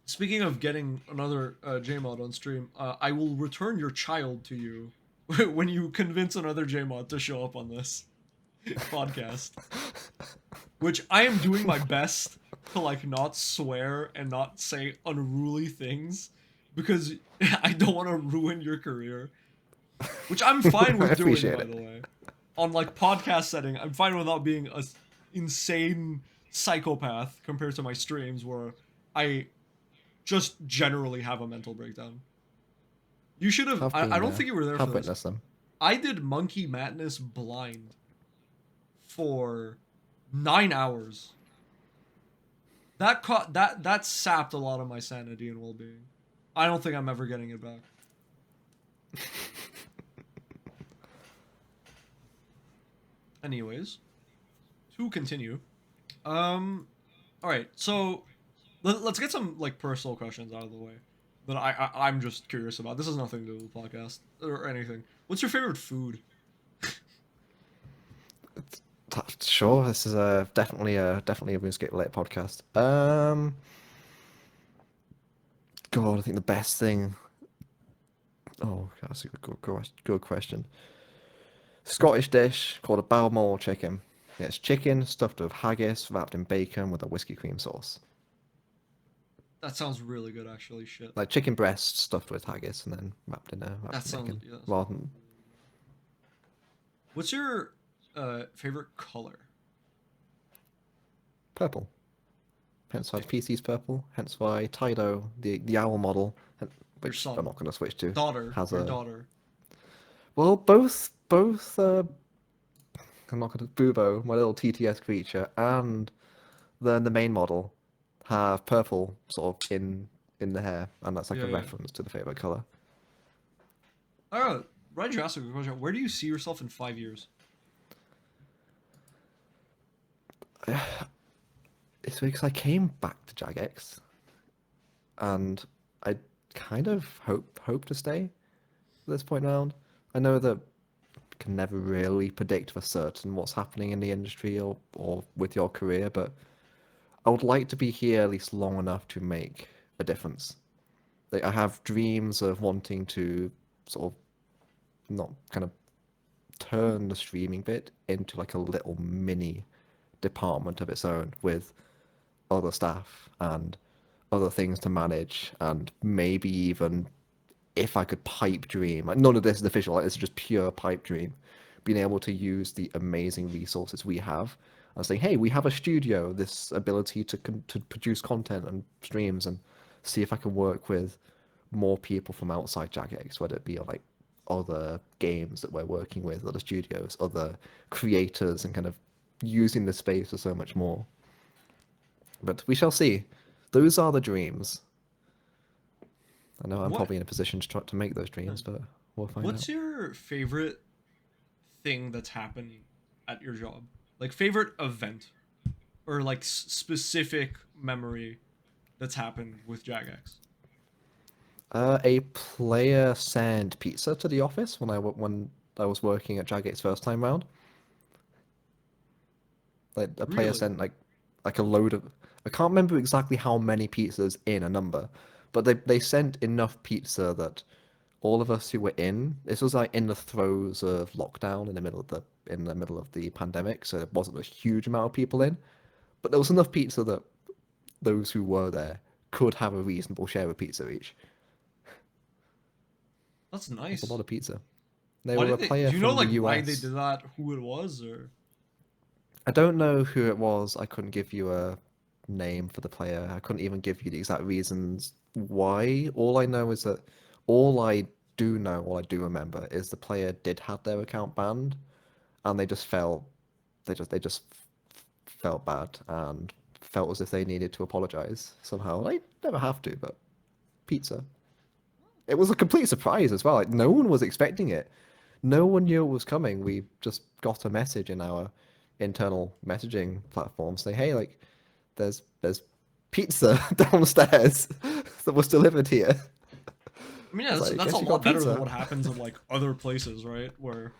Speaker 1: Speaking of getting another JMod on stream, I will return your child to you when you convince another JMod to show up on this podcast. Which I am doing my best to like not swear and not say unruly things because I don't want to ruin your career. Which I'm fine with doing, by the way. On like podcast setting, I'm fine without being a insane psychopath compared to my streams where I just generally have a mental breakdown. You should have. I don't think you were there for this.
Speaker 2: Witnessed them.
Speaker 1: I did Monkey Madness blind for 9 hours. That sapped a lot of my sanity and well-being. I don't think I'm ever getting it back. Anyways, to continue. All right. So let's get some like personal questions out of the way that I'm just curious about. This has nothing to do with the podcast or anything. What's your favorite food?
Speaker 2: Sure, this is definitely a RuneScape related podcast. God, I think the best thing. Oh, that's a good question. Scottish dish called a Balmoral chicken. Yeah, it's chicken stuffed with haggis wrapped in bacon with a whiskey cream sauce.
Speaker 1: That sounds really good, actually. Shit.
Speaker 2: Like chicken breast stuffed with haggis and then wrapped in
Speaker 1: That
Speaker 2: bacon.
Speaker 1: sounds.
Speaker 2: Rather than...
Speaker 1: What's your favorite color?
Speaker 2: Purple. Hence why PC's purple. Hence why Tydo, the owl model, which
Speaker 1: son.
Speaker 2: I'm not going to switch to,
Speaker 1: Daughter.
Speaker 2: has
Speaker 1: Your
Speaker 2: a
Speaker 1: daughter.
Speaker 2: Well, both. I'm not going to Bubo, my little TTS creature, and then the main model have purple sort of in the hair, and that's like
Speaker 1: Yeah,
Speaker 2: a
Speaker 1: yeah.
Speaker 2: reference to the favorite color.
Speaker 1: Oh, Ryan, you asked a good question. Where do you see yourself in 5 years?
Speaker 2: It's because I came back to Jagex, and I kind of hope to stay at this point round. I know that can never really predict for certain what's happening in the industry or with your career, but I would like to be here at least long enough to make a difference. Like, I have dreams of wanting to sort of not kind of turn the streaming bit into like a little mini department of its own with other staff and other things to manage, and maybe even if I could pipe dream, like none of this is official, like this is just pure pipe dream, being able to use the amazing resources we have and saying, hey, we have a studio, this ability to produce content and streams, and see if I can work with more people from outside Jagex, whether it be like other games that we're working with, other studios, other creators, and kind of using the space for so much more. But we shall see. Those are the dreams. I know I'm
Speaker 1: What
Speaker 2: probably in a position to try to make those dreams, but we'll find out.
Speaker 1: What's your favorite thing that's happened at your job? Like favorite event or like specific memory that's happened with Jagex?
Speaker 2: A player sent pizza to the office when I was working at Jagex first time round. Like a player
Speaker 1: Really?
Speaker 2: sent like a load of, I can't remember exactly how many pizzas in a number, but they sent enough pizza that all of us who were in, this was like in the throes of lockdown in the middle of the pandemic, so there wasn't a huge amount of people in, but there was enough pizza that those who were there could have a reasonable share of pizza each.
Speaker 1: That's
Speaker 2: That's a lot
Speaker 1: nice.
Speaker 2: of pizza. They
Speaker 1: Why
Speaker 2: were
Speaker 1: did
Speaker 2: a
Speaker 1: they?
Speaker 2: player
Speaker 1: Do you know
Speaker 2: from the
Speaker 1: like why they
Speaker 2: US.
Speaker 1: did that? Who it was, or
Speaker 2: I don't know who it was. I couldn't give you a name for the player. I couldn't even give you the exact reasons why. All I know is that all I do remember is the player did have their account banned, and they just felt bad and felt as if they needed to apologize somehow. They never have to, but pizza. It was a complete surprise as well. Like no one was expecting it. No one knew it was coming. We just got a message in our internal messaging platform saying, "Hey, like, there's pizza downstairs that was delivered here." I
Speaker 1: I mean, yeah,
Speaker 2: was
Speaker 1: that's
Speaker 2: like, "I
Speaker 1: that's a
Speaker 2: guess you got
Speaker 1: lot better than
Speaker 2: pizza."
Speaker 1: what happens in like other places, right? Where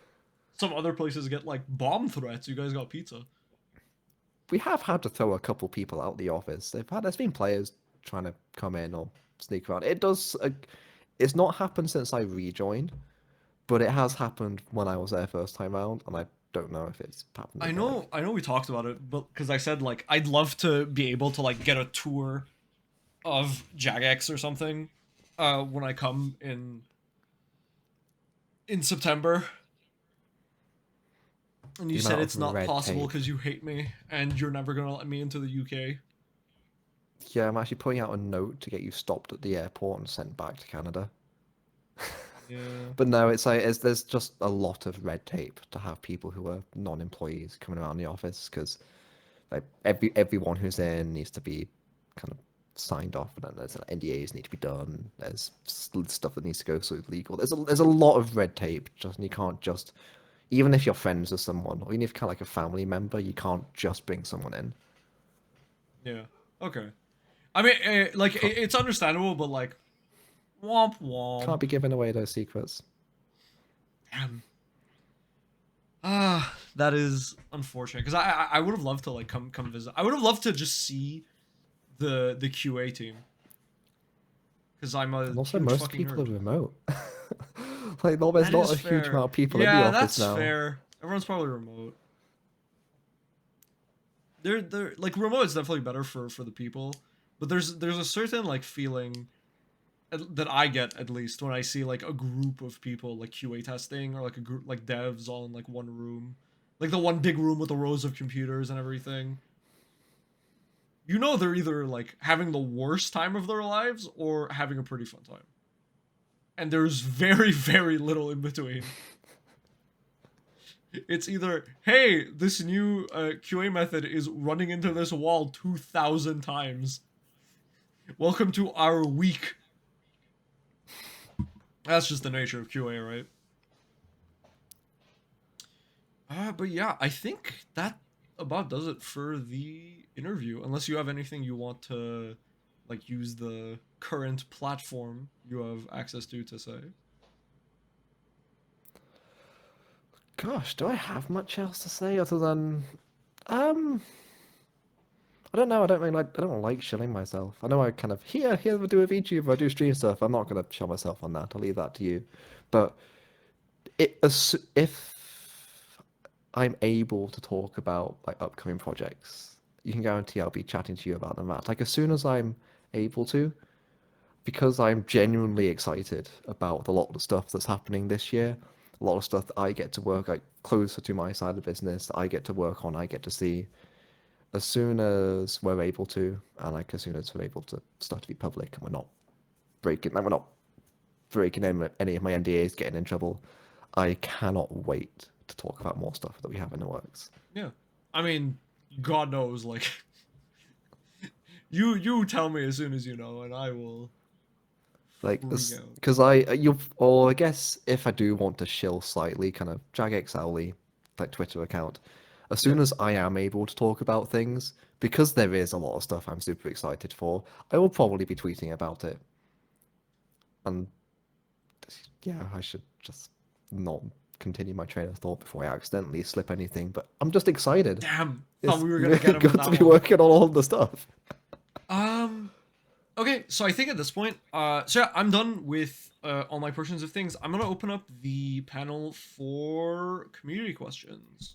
Speaker 1: some other places get like bomb threats. You guys got pizza.
Speaker 2: We have had to throw a couple people out the office. There's been players trying to come in or sneak around. It's not happened since I rejoined, but it has happened when I was there first time round, and I don't know if it's happened
Speaker 1: I
Speaker 2: again.
Speaker 1: know, I know. We talked about it, but because I said like I'd love to be able to like get a tour of Jagex or something, when I come in September. And you
Speaker 2: The
Speaker 1: said
Speaker 2: amount
Speaker 1: it's
Speaker 2: of
Speaker 1: not
Speaker 2: red
Speaker 1: possible
Speaker 2: tape.
Speaker 1: because you hate me and you're never gonna let me into the UK.
Speaker 2: Yeah, I'm actually putting out a note to get you stopped at the airport and sent back to Canada.
Speaker 1: Yeah.
Speaker 2: But no, there's just a lot of red tape to have people who are non-employees coming around the office because like everyone who's in needs to be kind of signed off, and then there's NDAs need to be done. There's stuff that needs to go through legal. There's a lot of red tape. Just you can't just even if you're friends with someone or even if you're kind of like a family member, you can't just bring someone in.
Speaker 1: Yeah. Okay. I mean, like
Speaker 2: Can't
Speaker 1: it's understandable, but like, womp womp.
Speaker 2: can't be giving away those secrets.
Speaker 1: Damn. Ah, that is unfortunate because I would have loved to like come visit. I would have loved to just see the QA team because I'm a
Speaker 2: And also,
Speaker 1: huge
Speaker 2: most
Speaker 1: fucking
Speaker 2: people are
Speaker 1: nerd.
Speaker 2: remote. Like, no, there's
Speaker 1: That
Speaker 2: not
Speaker 1: is
Speaker 2: a huge
Speaker 1: fair.
Speaker 2: amount of people in the
Speaker 1: Yeah,
Speaker 2: office
Speaker 1: that's
Speaker 2: now.
Speaker 1: fair. Everyone's probably remote. They're like remote is definitely better for the people, but there's a certain like feeling that I get at least when I see like a group of people like QA testing or like a group like devs all in like one room, like the one big room with the rows of computers and everything. You know they're either like having the worst time of their lives or having a pretty fun time, and there's very very little in between. It's either hey, this new QA method is running into this wall 2,000 times. Welcome to our week. That's just the nature of QA, right? But yeah, I think that about does it for the interview. Unless you have anything you want to, like, use the current platform you have access to say.
Speaker 2: Gosh, do I have much else to say other than um I don't know. I don't like shilling myself. I know I kind of here I do a VTuber, I do stream stuff. I'm not gonna chill myself on that. I'll leave that to you. But if I'm able to talk about like upcoming projects, you can guarantee I'll be chatting to you about them. Matt. Like as soon as I'm able to, because I'm genuinely excited about a lot of the stuff that's happening this year. A lot of stuff that I get to work like closer to my side of the business that I get to work on, I get to see. As soon as we're able to, and like as soon as we're able to start to be public, and we're not breaking any of my NDAs, getting in trouble, I cannot wait to talk about more stuff that we have in the works.
Speaker 1: Yeah, I mean, God knows, like, you tell me as soon as you know, and I will
Speaker 2: Like,
Speaker 1: freak out.
Speaker 2: because or I guess if I do want to shill slightly, kind of Jagex Owly, like Twitter account, as
Speaker 1: Yeah,
Speaker 2: soon as I am able to talk about things, because there is a lot of stuff I'm super excited for, I will probably be tweeting about it. And yeah, I should just not continue my train of thought before I accidentally slip anything, but I'm just excited.
Speaker 1: damn, thought
Speaker 2: It's
Speaker 1: we were gonna get
Speaker 2: really
Speaker 1: him on
Speaker 2: good to
Speaker 1: that
Speaker 2: be
Speaker 1: one.
Speaker 2: working on all of the stuff.
Speaker 1: Um, Okay, so I think at this point, so yeah, I'm done with all my portions of things. I'm gonna open up the panel for community questions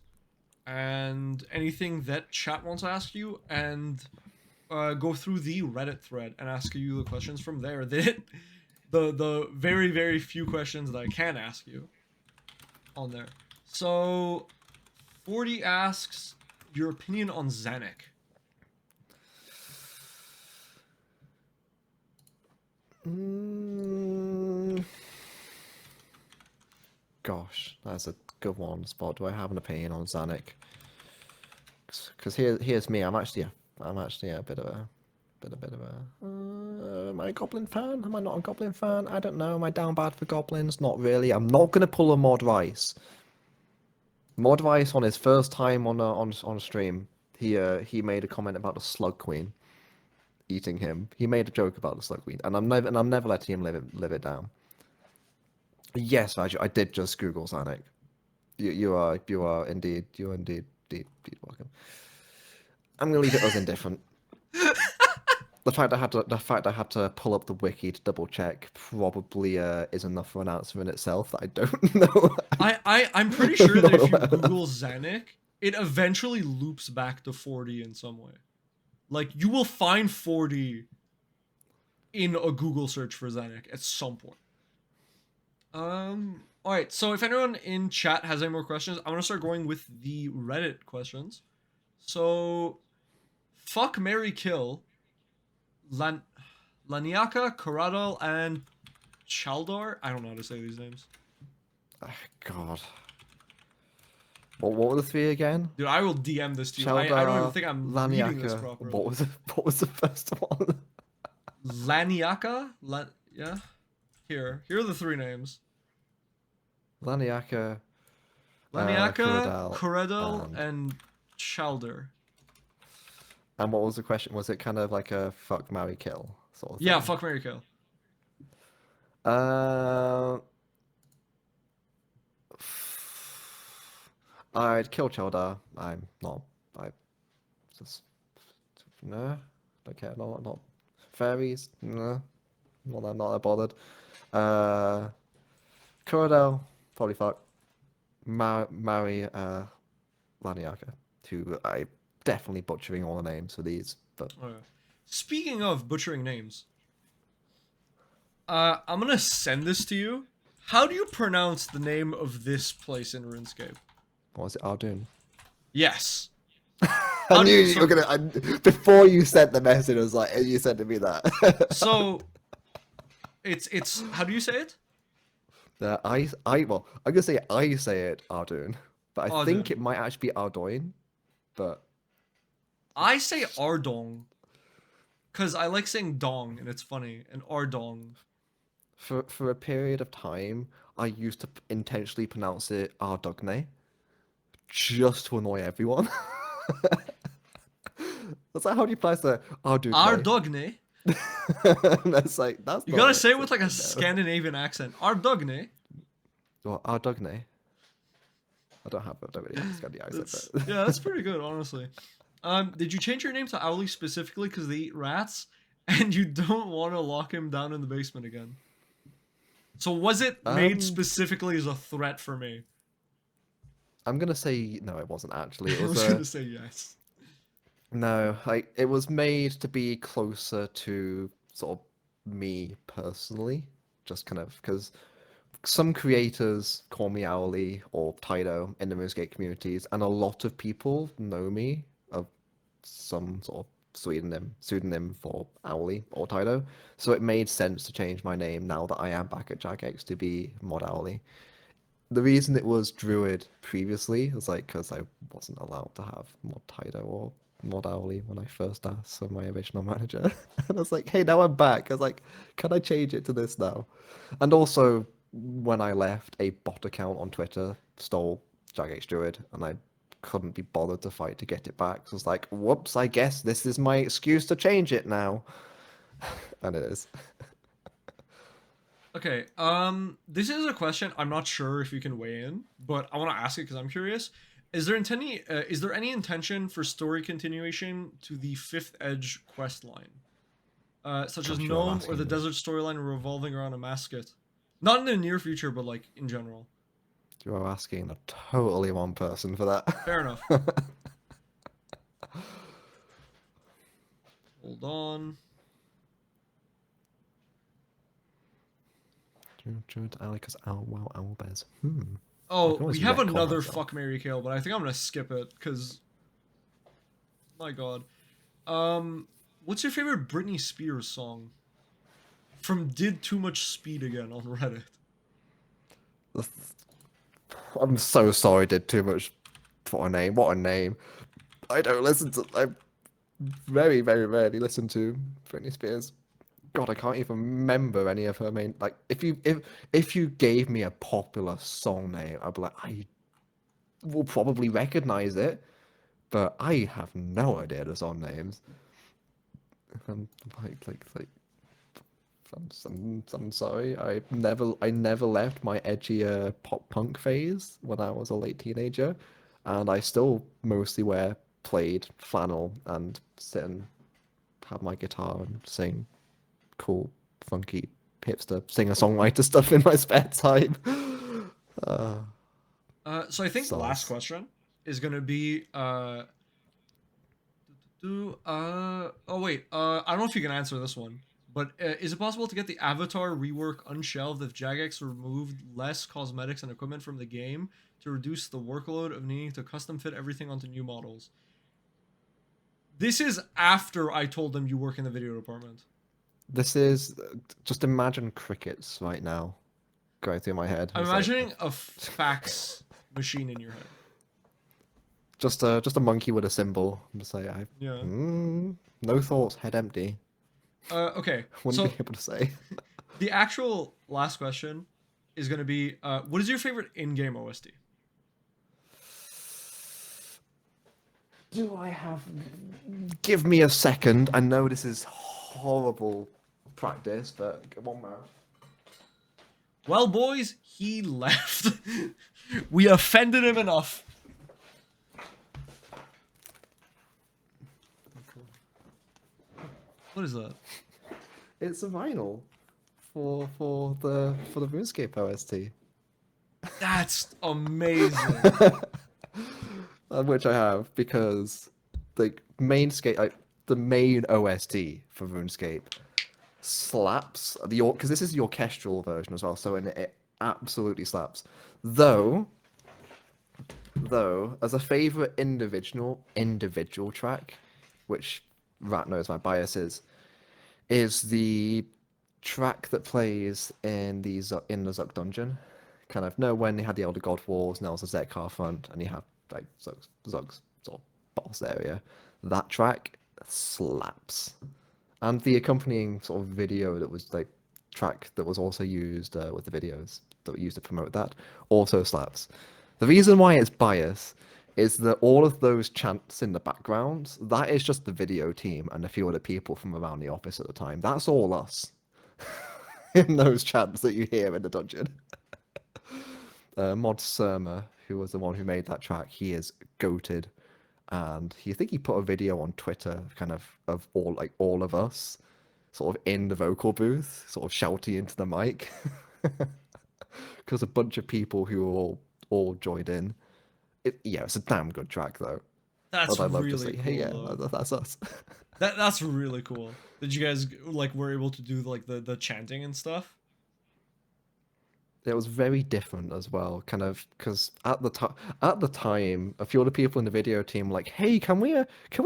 Speaker 1: and anything that chat wants to ask you, and go through the Reddit thread and ask you the questions from there. The very very few questions that I can ask you on there. So, 40 asks your opinion on Zanuck.
Speaker 2: Mm, gosh, that's a good one. Spot. Do I have an opinion on Zanuck? Because here's me. I'm actually a bit of a. Am I a Goblin fan? Am I not a Goblin fan? I don't know. Am I down bad for Goblins? Not really. I'm not gonna pull a Mod Rice. Mod Rice on his first time on stream, he made a comment about the Slug Queen eating him. He made a joke about the Slug Queen, and I'm never letting him live it down. Yes, I did just Google Zanuck. You are indeed welcome. I'm gonna leave it as indifferent. The fact I had to pull up the wiki to double check probably is enough for an answer in itself that I don't know.
Speaker 1: I'm pretty
Speaker 2: I'm
Speaker 1: sure that
Speaker 2: not
Speaker 1: if you
Speaker 2: aware of that.
Speaker 1: Google Zanuck, it eventually loops back to 40 in some way. Like, you will find 40 in a Google search for Zanuck at some point. All right. So if anyone in chat has any more questions, I'm gonna start going with the Reddit questions. So, fuck, Mary, kill, Lan, Laniaka, Karadal, and Chaldor. I don't know how to say these names.
Speaker 2: Ah, God. What were the three again?
Speaker 1: Dude, I will DM this to you. I don't even
Speaker 2: Sheldar,
Speaker 1: think I'm reading this
Speaker 2: Laniaka.
Speaker 1: properly.
Speaker 2: What was the first one?
Speaker 1: Laniaka? Yeah. Here are the three names.
Speaker 2: Laniaka,
Speaker 1: Laniaka,
Speaker 2: Kuradal,
Speaker 1: Karadal, and Chaldor.
Speaker 2: and what was the question? Was it kind of like a fuck, marry, kill sort of
Speaker 1: Yeah,
Speaker 2: thing?
Speaker 1: fuck, marry, kill.
Speaker 2: Uh, I'd kill Cheldar. I'm not. I just no. Don't care. Not fairies. No. Not that bothered. Uh, Kuradel, probably fuck. Marry Laniaka, who I definitely butchering all the names for these, but
Speaker 1: Okay. Speaking of butchering names, I'm gonna send this to you. How do you pronounce the name of this place in RuneScape?
Speaker 2: what was it? Ardoon.
Speaker 1: Yes.
Speaker 2: I
Speaker 1: How do
Speaker 2: knew
Speaker 1: you
Speaker 2: you were gonna. Before you sent the message, I was like, you sent to me that.
Speaker 1: so it's how do you say it?
Speaker 2: Well, I'm gonna say I say it Ardoon, but I think
Speaker 1: Arden.
Speaker 2: it might actually be Ardoin. But
Speaker 1: I say Ardong because I like saying dong and it's funny, and Ardong.
Speaker 2: For a period of time, I used to intentionally pronounce it Ardogne just to annoy everyone. That's like how do you pronounce the Ardogne?
Speaker 1: Ardogne.
Speaker 2: And that's like that's
Speaker 1: You
Speaker 2: not
Speaker 1: gotta
Speaker 2: it.
Speaker 1: say it
Speaker 2: So
Speaker 1: with
Speaker 2: it's
Speaker 1: like a
Speaker 2: like no.
Speaker 1: Scandinavian accent. Ardogne.
Speaker 2: Well, Ardogne. I don't really have a Scandi accent,
Speaker 1: That's
Speaker 2: but
Speaker 1: yeah, that's pretty good, honestly. Did you change your name to Owly specifically because they eat rats, and you don't want to lock him down in the basement again? So was it made
Speaker 2: um,
Speaker 1: specifically as a threat for me?
Speaker 2: I'm gonna say no. It wasn't actually. It
Speaker 1: I
Speaker 2: was
Speaker 1: was
Speaker 2: a
Speaker 1: gonna say yes.
Speaker 2: no. Like it was made to be closer to sort of me personally, just kind of because some creators call me Owly or Tydo in the RuneScape communities, and a lot of people know me of some sort of pseudonym for Owly or Tydo. So it made sense to change my name now that I am back at Jagex to be Mod Owly. The reason it was Druid previously was like because I wasn't allowed to have Mod Tydo or Mod Owly when I first asked for my original manager. And I was like, hey, now I'm back. I was like, can I change it to this now? And also, when I left, a bot account on Twitter stole Jagex Druid, and I couldn't be bothered to fight to get it back. So I was like, whoops, I guess this is my excuse to change it now. And it is.
Speaker 1: Okay. This is a question I'm not sure if you can weigh in, but I want to ask it because I'm curious. Is there any intention for story continuation to the Fifth Edge quest line, such as
Speaker 2: Gosh, you are
Speaker 1: Gnome or the
Speaker 2: asking
Speaker 1: Desert storyline revolving around a mascot? Not in the near future, but like in general.
Speaker 2: you are asking the totally wrong person for
Speaker 1: Fair enough.
Speaker 2: that.
Speaker 1: Hold on.
Speaker 2: Druid Alicus Owl Wow Owlbears. I
Speaker 1: Oh,
Speaker 2: can
Speaker 1: we
Speaker 2: always
Speaker 1: have
Speaker 2: retcon
Speaker 1: another
Speaker 2: myself.
Speaker 1: fuck Mary Kill, but I think I'm gonna skip it because my god. What's your favorite Britney Spears song? From Did Too Much Speed Again on Reddit.
Speaker 2: I'm so sorry, did too much. What a name! What a name! I don't listen to. I very, very rarely listen to Britney Spears. God, I can't even remember any of her main. Like, if you gave me a popular song name, I'd be like, I will probably recognize it, but I have no idea the song names. I'm like I'm sorry. I never left my edgier pop punk phase when I was a late teenager, and I still mostly wear plaid flannel and sit and have my guitar and sing cool, funky, hipster singer-songwriter stuff in my spare time. Uh,
Speaker 1: So I think the last
Speaker 2: Soz.
Speaker 1: question is gonna be oh wait, I don't know if you can answer this one, but is it possible to get the avatar rework unshelved if Jagex removed less cosmetics and equipment from the game to reduce the workload of needing to custom fit everything onto new models? This is after I told them you work in the video department.
Speaker 2: This is just imagine crickets right now going through my head.
Speaker 1: I'm
Speaker 2: It's like
Speaker 1: imagining a fax machine in your head.
Speaker 2: just a monkey with a symbol. I'm just like
Speaker 1: Yeah.
Speaker 2: no thoughts, head empty.
Speaker 1: Okay.
Speaker 2: Wouldn't be
Speaker 1: So
Speaker 2: able to say.
Speaker 1: the actual last question is going to be what is your favorite in-game OST?
Speaker 2: Do I have? Give me a second. I know this is horrible practice, but one more.
Speaker 1: Well, boys, he left. We offended him enough. What is that?
Speaker 2: It's a vinyl for the RuneScape OST,
Speaker 1: That's amazing.
Speaker 2: which I have because the the main OST for RuneScape slaps because this is the orchestral version as well, so it absolutely slaps. Though as a favorite individual track, which Rat knows my bias is the track that plays in in the Zuck dungeon. Kind of know when they had the Elder God Wars, and there was a Zekar front, and you have like Zuck's sort of boss area. That track slaps, and the accompanying sort of video that was like track that was also used with the videos that were used to promote that also slaps. The reason why it's biased is that all of those chants in the background, that is just the video team and a few other people from around the office at the time. That's all us in those chants that you hear in the dungeon. Mod Surma, who was the one who made that track, he is goated, and I think he put a video on Twitter, kind of all of us, sort of in the vocal booth, sort of shouting into the mic, because a bunch of people who were all joined in. Yeah, it's a damn good track though.
Speaker 1: That's
Speaker 2: I'd love to
Speaker 1: really
Speaker 2: say,
Speaker 1: cool,
Speaker 2: hey, yeah,
Speaker 1: though.
Speaker 2: that's us.
Speaker 1: That's really cool. Did you guys like were able to do like the chanting and stuff?
Speaker 2: It was very different as well, kind of because at the time, a few of the people in the video team were like, "Hey, can we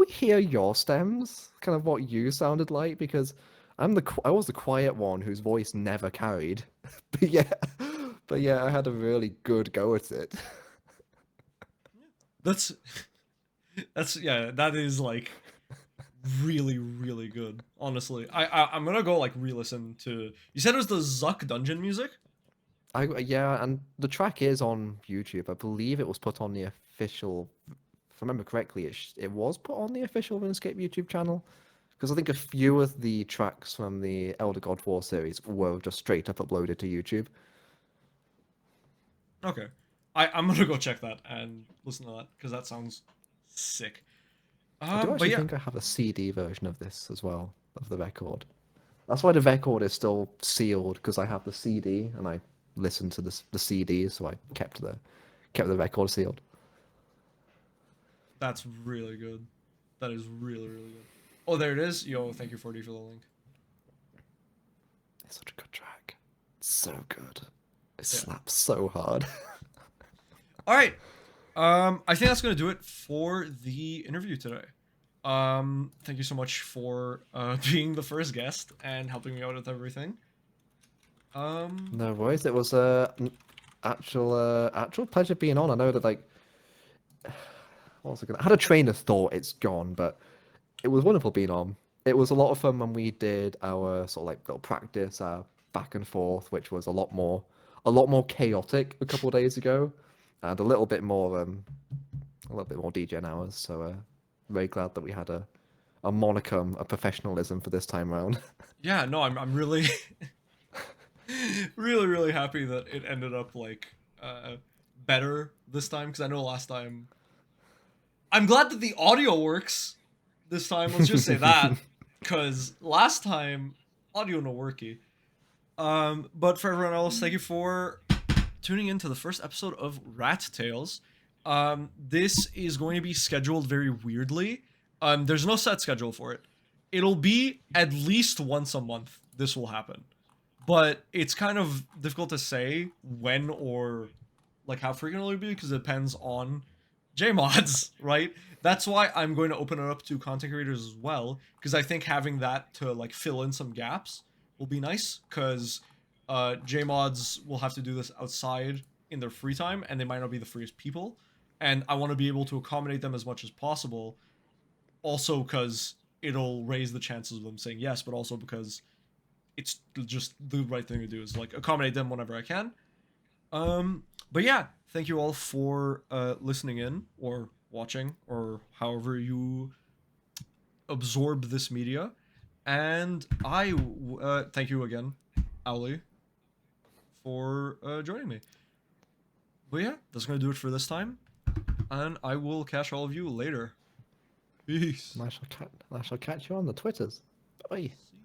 Speaker 2: hear your stems? Kind of what you sounded like?" Because I was the quiet one whose voice never carried, but yeah, I had a really good go at it.
Speaker 1: That's that's yeah, that is like really good. Honestly, I'm gonna go like re-listen to. You said it was the Zuck dungeon music.
Speaker 2: Yeah, and the track is on YouTube. I believe it was put on the official. If I remember correctly, it was put on the official RuneScape YouTube channel. Because I think a few of the tracks from the Elder God 4 series were just straight up uploaded to YouTube.
Speaker 1: Okay, I'm gonna go check that and listen to that because that sounds sick.
Speaker 2: I do
Speaker 1: But
Speaker 2: actually
Speaker 1: yeah,
Speaker 2: think I have a CD version of this as well, of the record. That's why the record is still sealed, because I have the CD and I listened to the CD, so I kept the record sealed.
Speaker 1: that's really good. That is really good. Oh, there it is. Yo, thank you 40 for the link.
Speaker 2: It's such a good track. So good. It
Speaker 1: Yeah.
Speaker 2: slaps so hard.
Speaker 1: All right. I think that's gonna do it for the interview today. Thank you so much for being the first guest and helping me out with everything.
Speaker 2: No worries. It was an actual pleasure being on. I know that what was I gonna? I had a train of thought. It's gone, but it was wonderful being on. It was a lot of fun when we did our sort of like little practice, back and forth, which was a lot more chaotic a couple of days ago, and a little bit more DJing hours. So, very glad that we had a monicum, a professionalism for this time round.
Speaker 1: yeah, no, I'm really, really happy that it ended up like better this time because I know last time. I'm glad that the audio works this time. Let's just say that because last time audio no worky. But for everyone else, thank you for tuning in to the first episode of Rat Tales. This is going to be scheduled very weirdly. There's no set schedule for it. It'll be at least once a month. This will happen, but it's kind of difficult to say when or like how frequent it'll be because it depends on JMods, right? That's why I'm going to open it up to content creators as well because I think having that to like fill in some gaps will be nice because JMods will have to do this outside in their free time and they might not be the freest people. And I want to be able to accommodate them as much as possible. Also, because it'll raise the chances of them saying yes, but also because it's just the right thing to do is like accommodate them whenever I can. But yeah, thank you all for listening in or watching or however you absorb this media. And I thank you again, Owly, for joining me. But yeah, that's gonna do it for this time, and I will catch all of you later. Peace.
Speaker 2: I shall catch you on the Twitters. Bye.
Speaker 1: See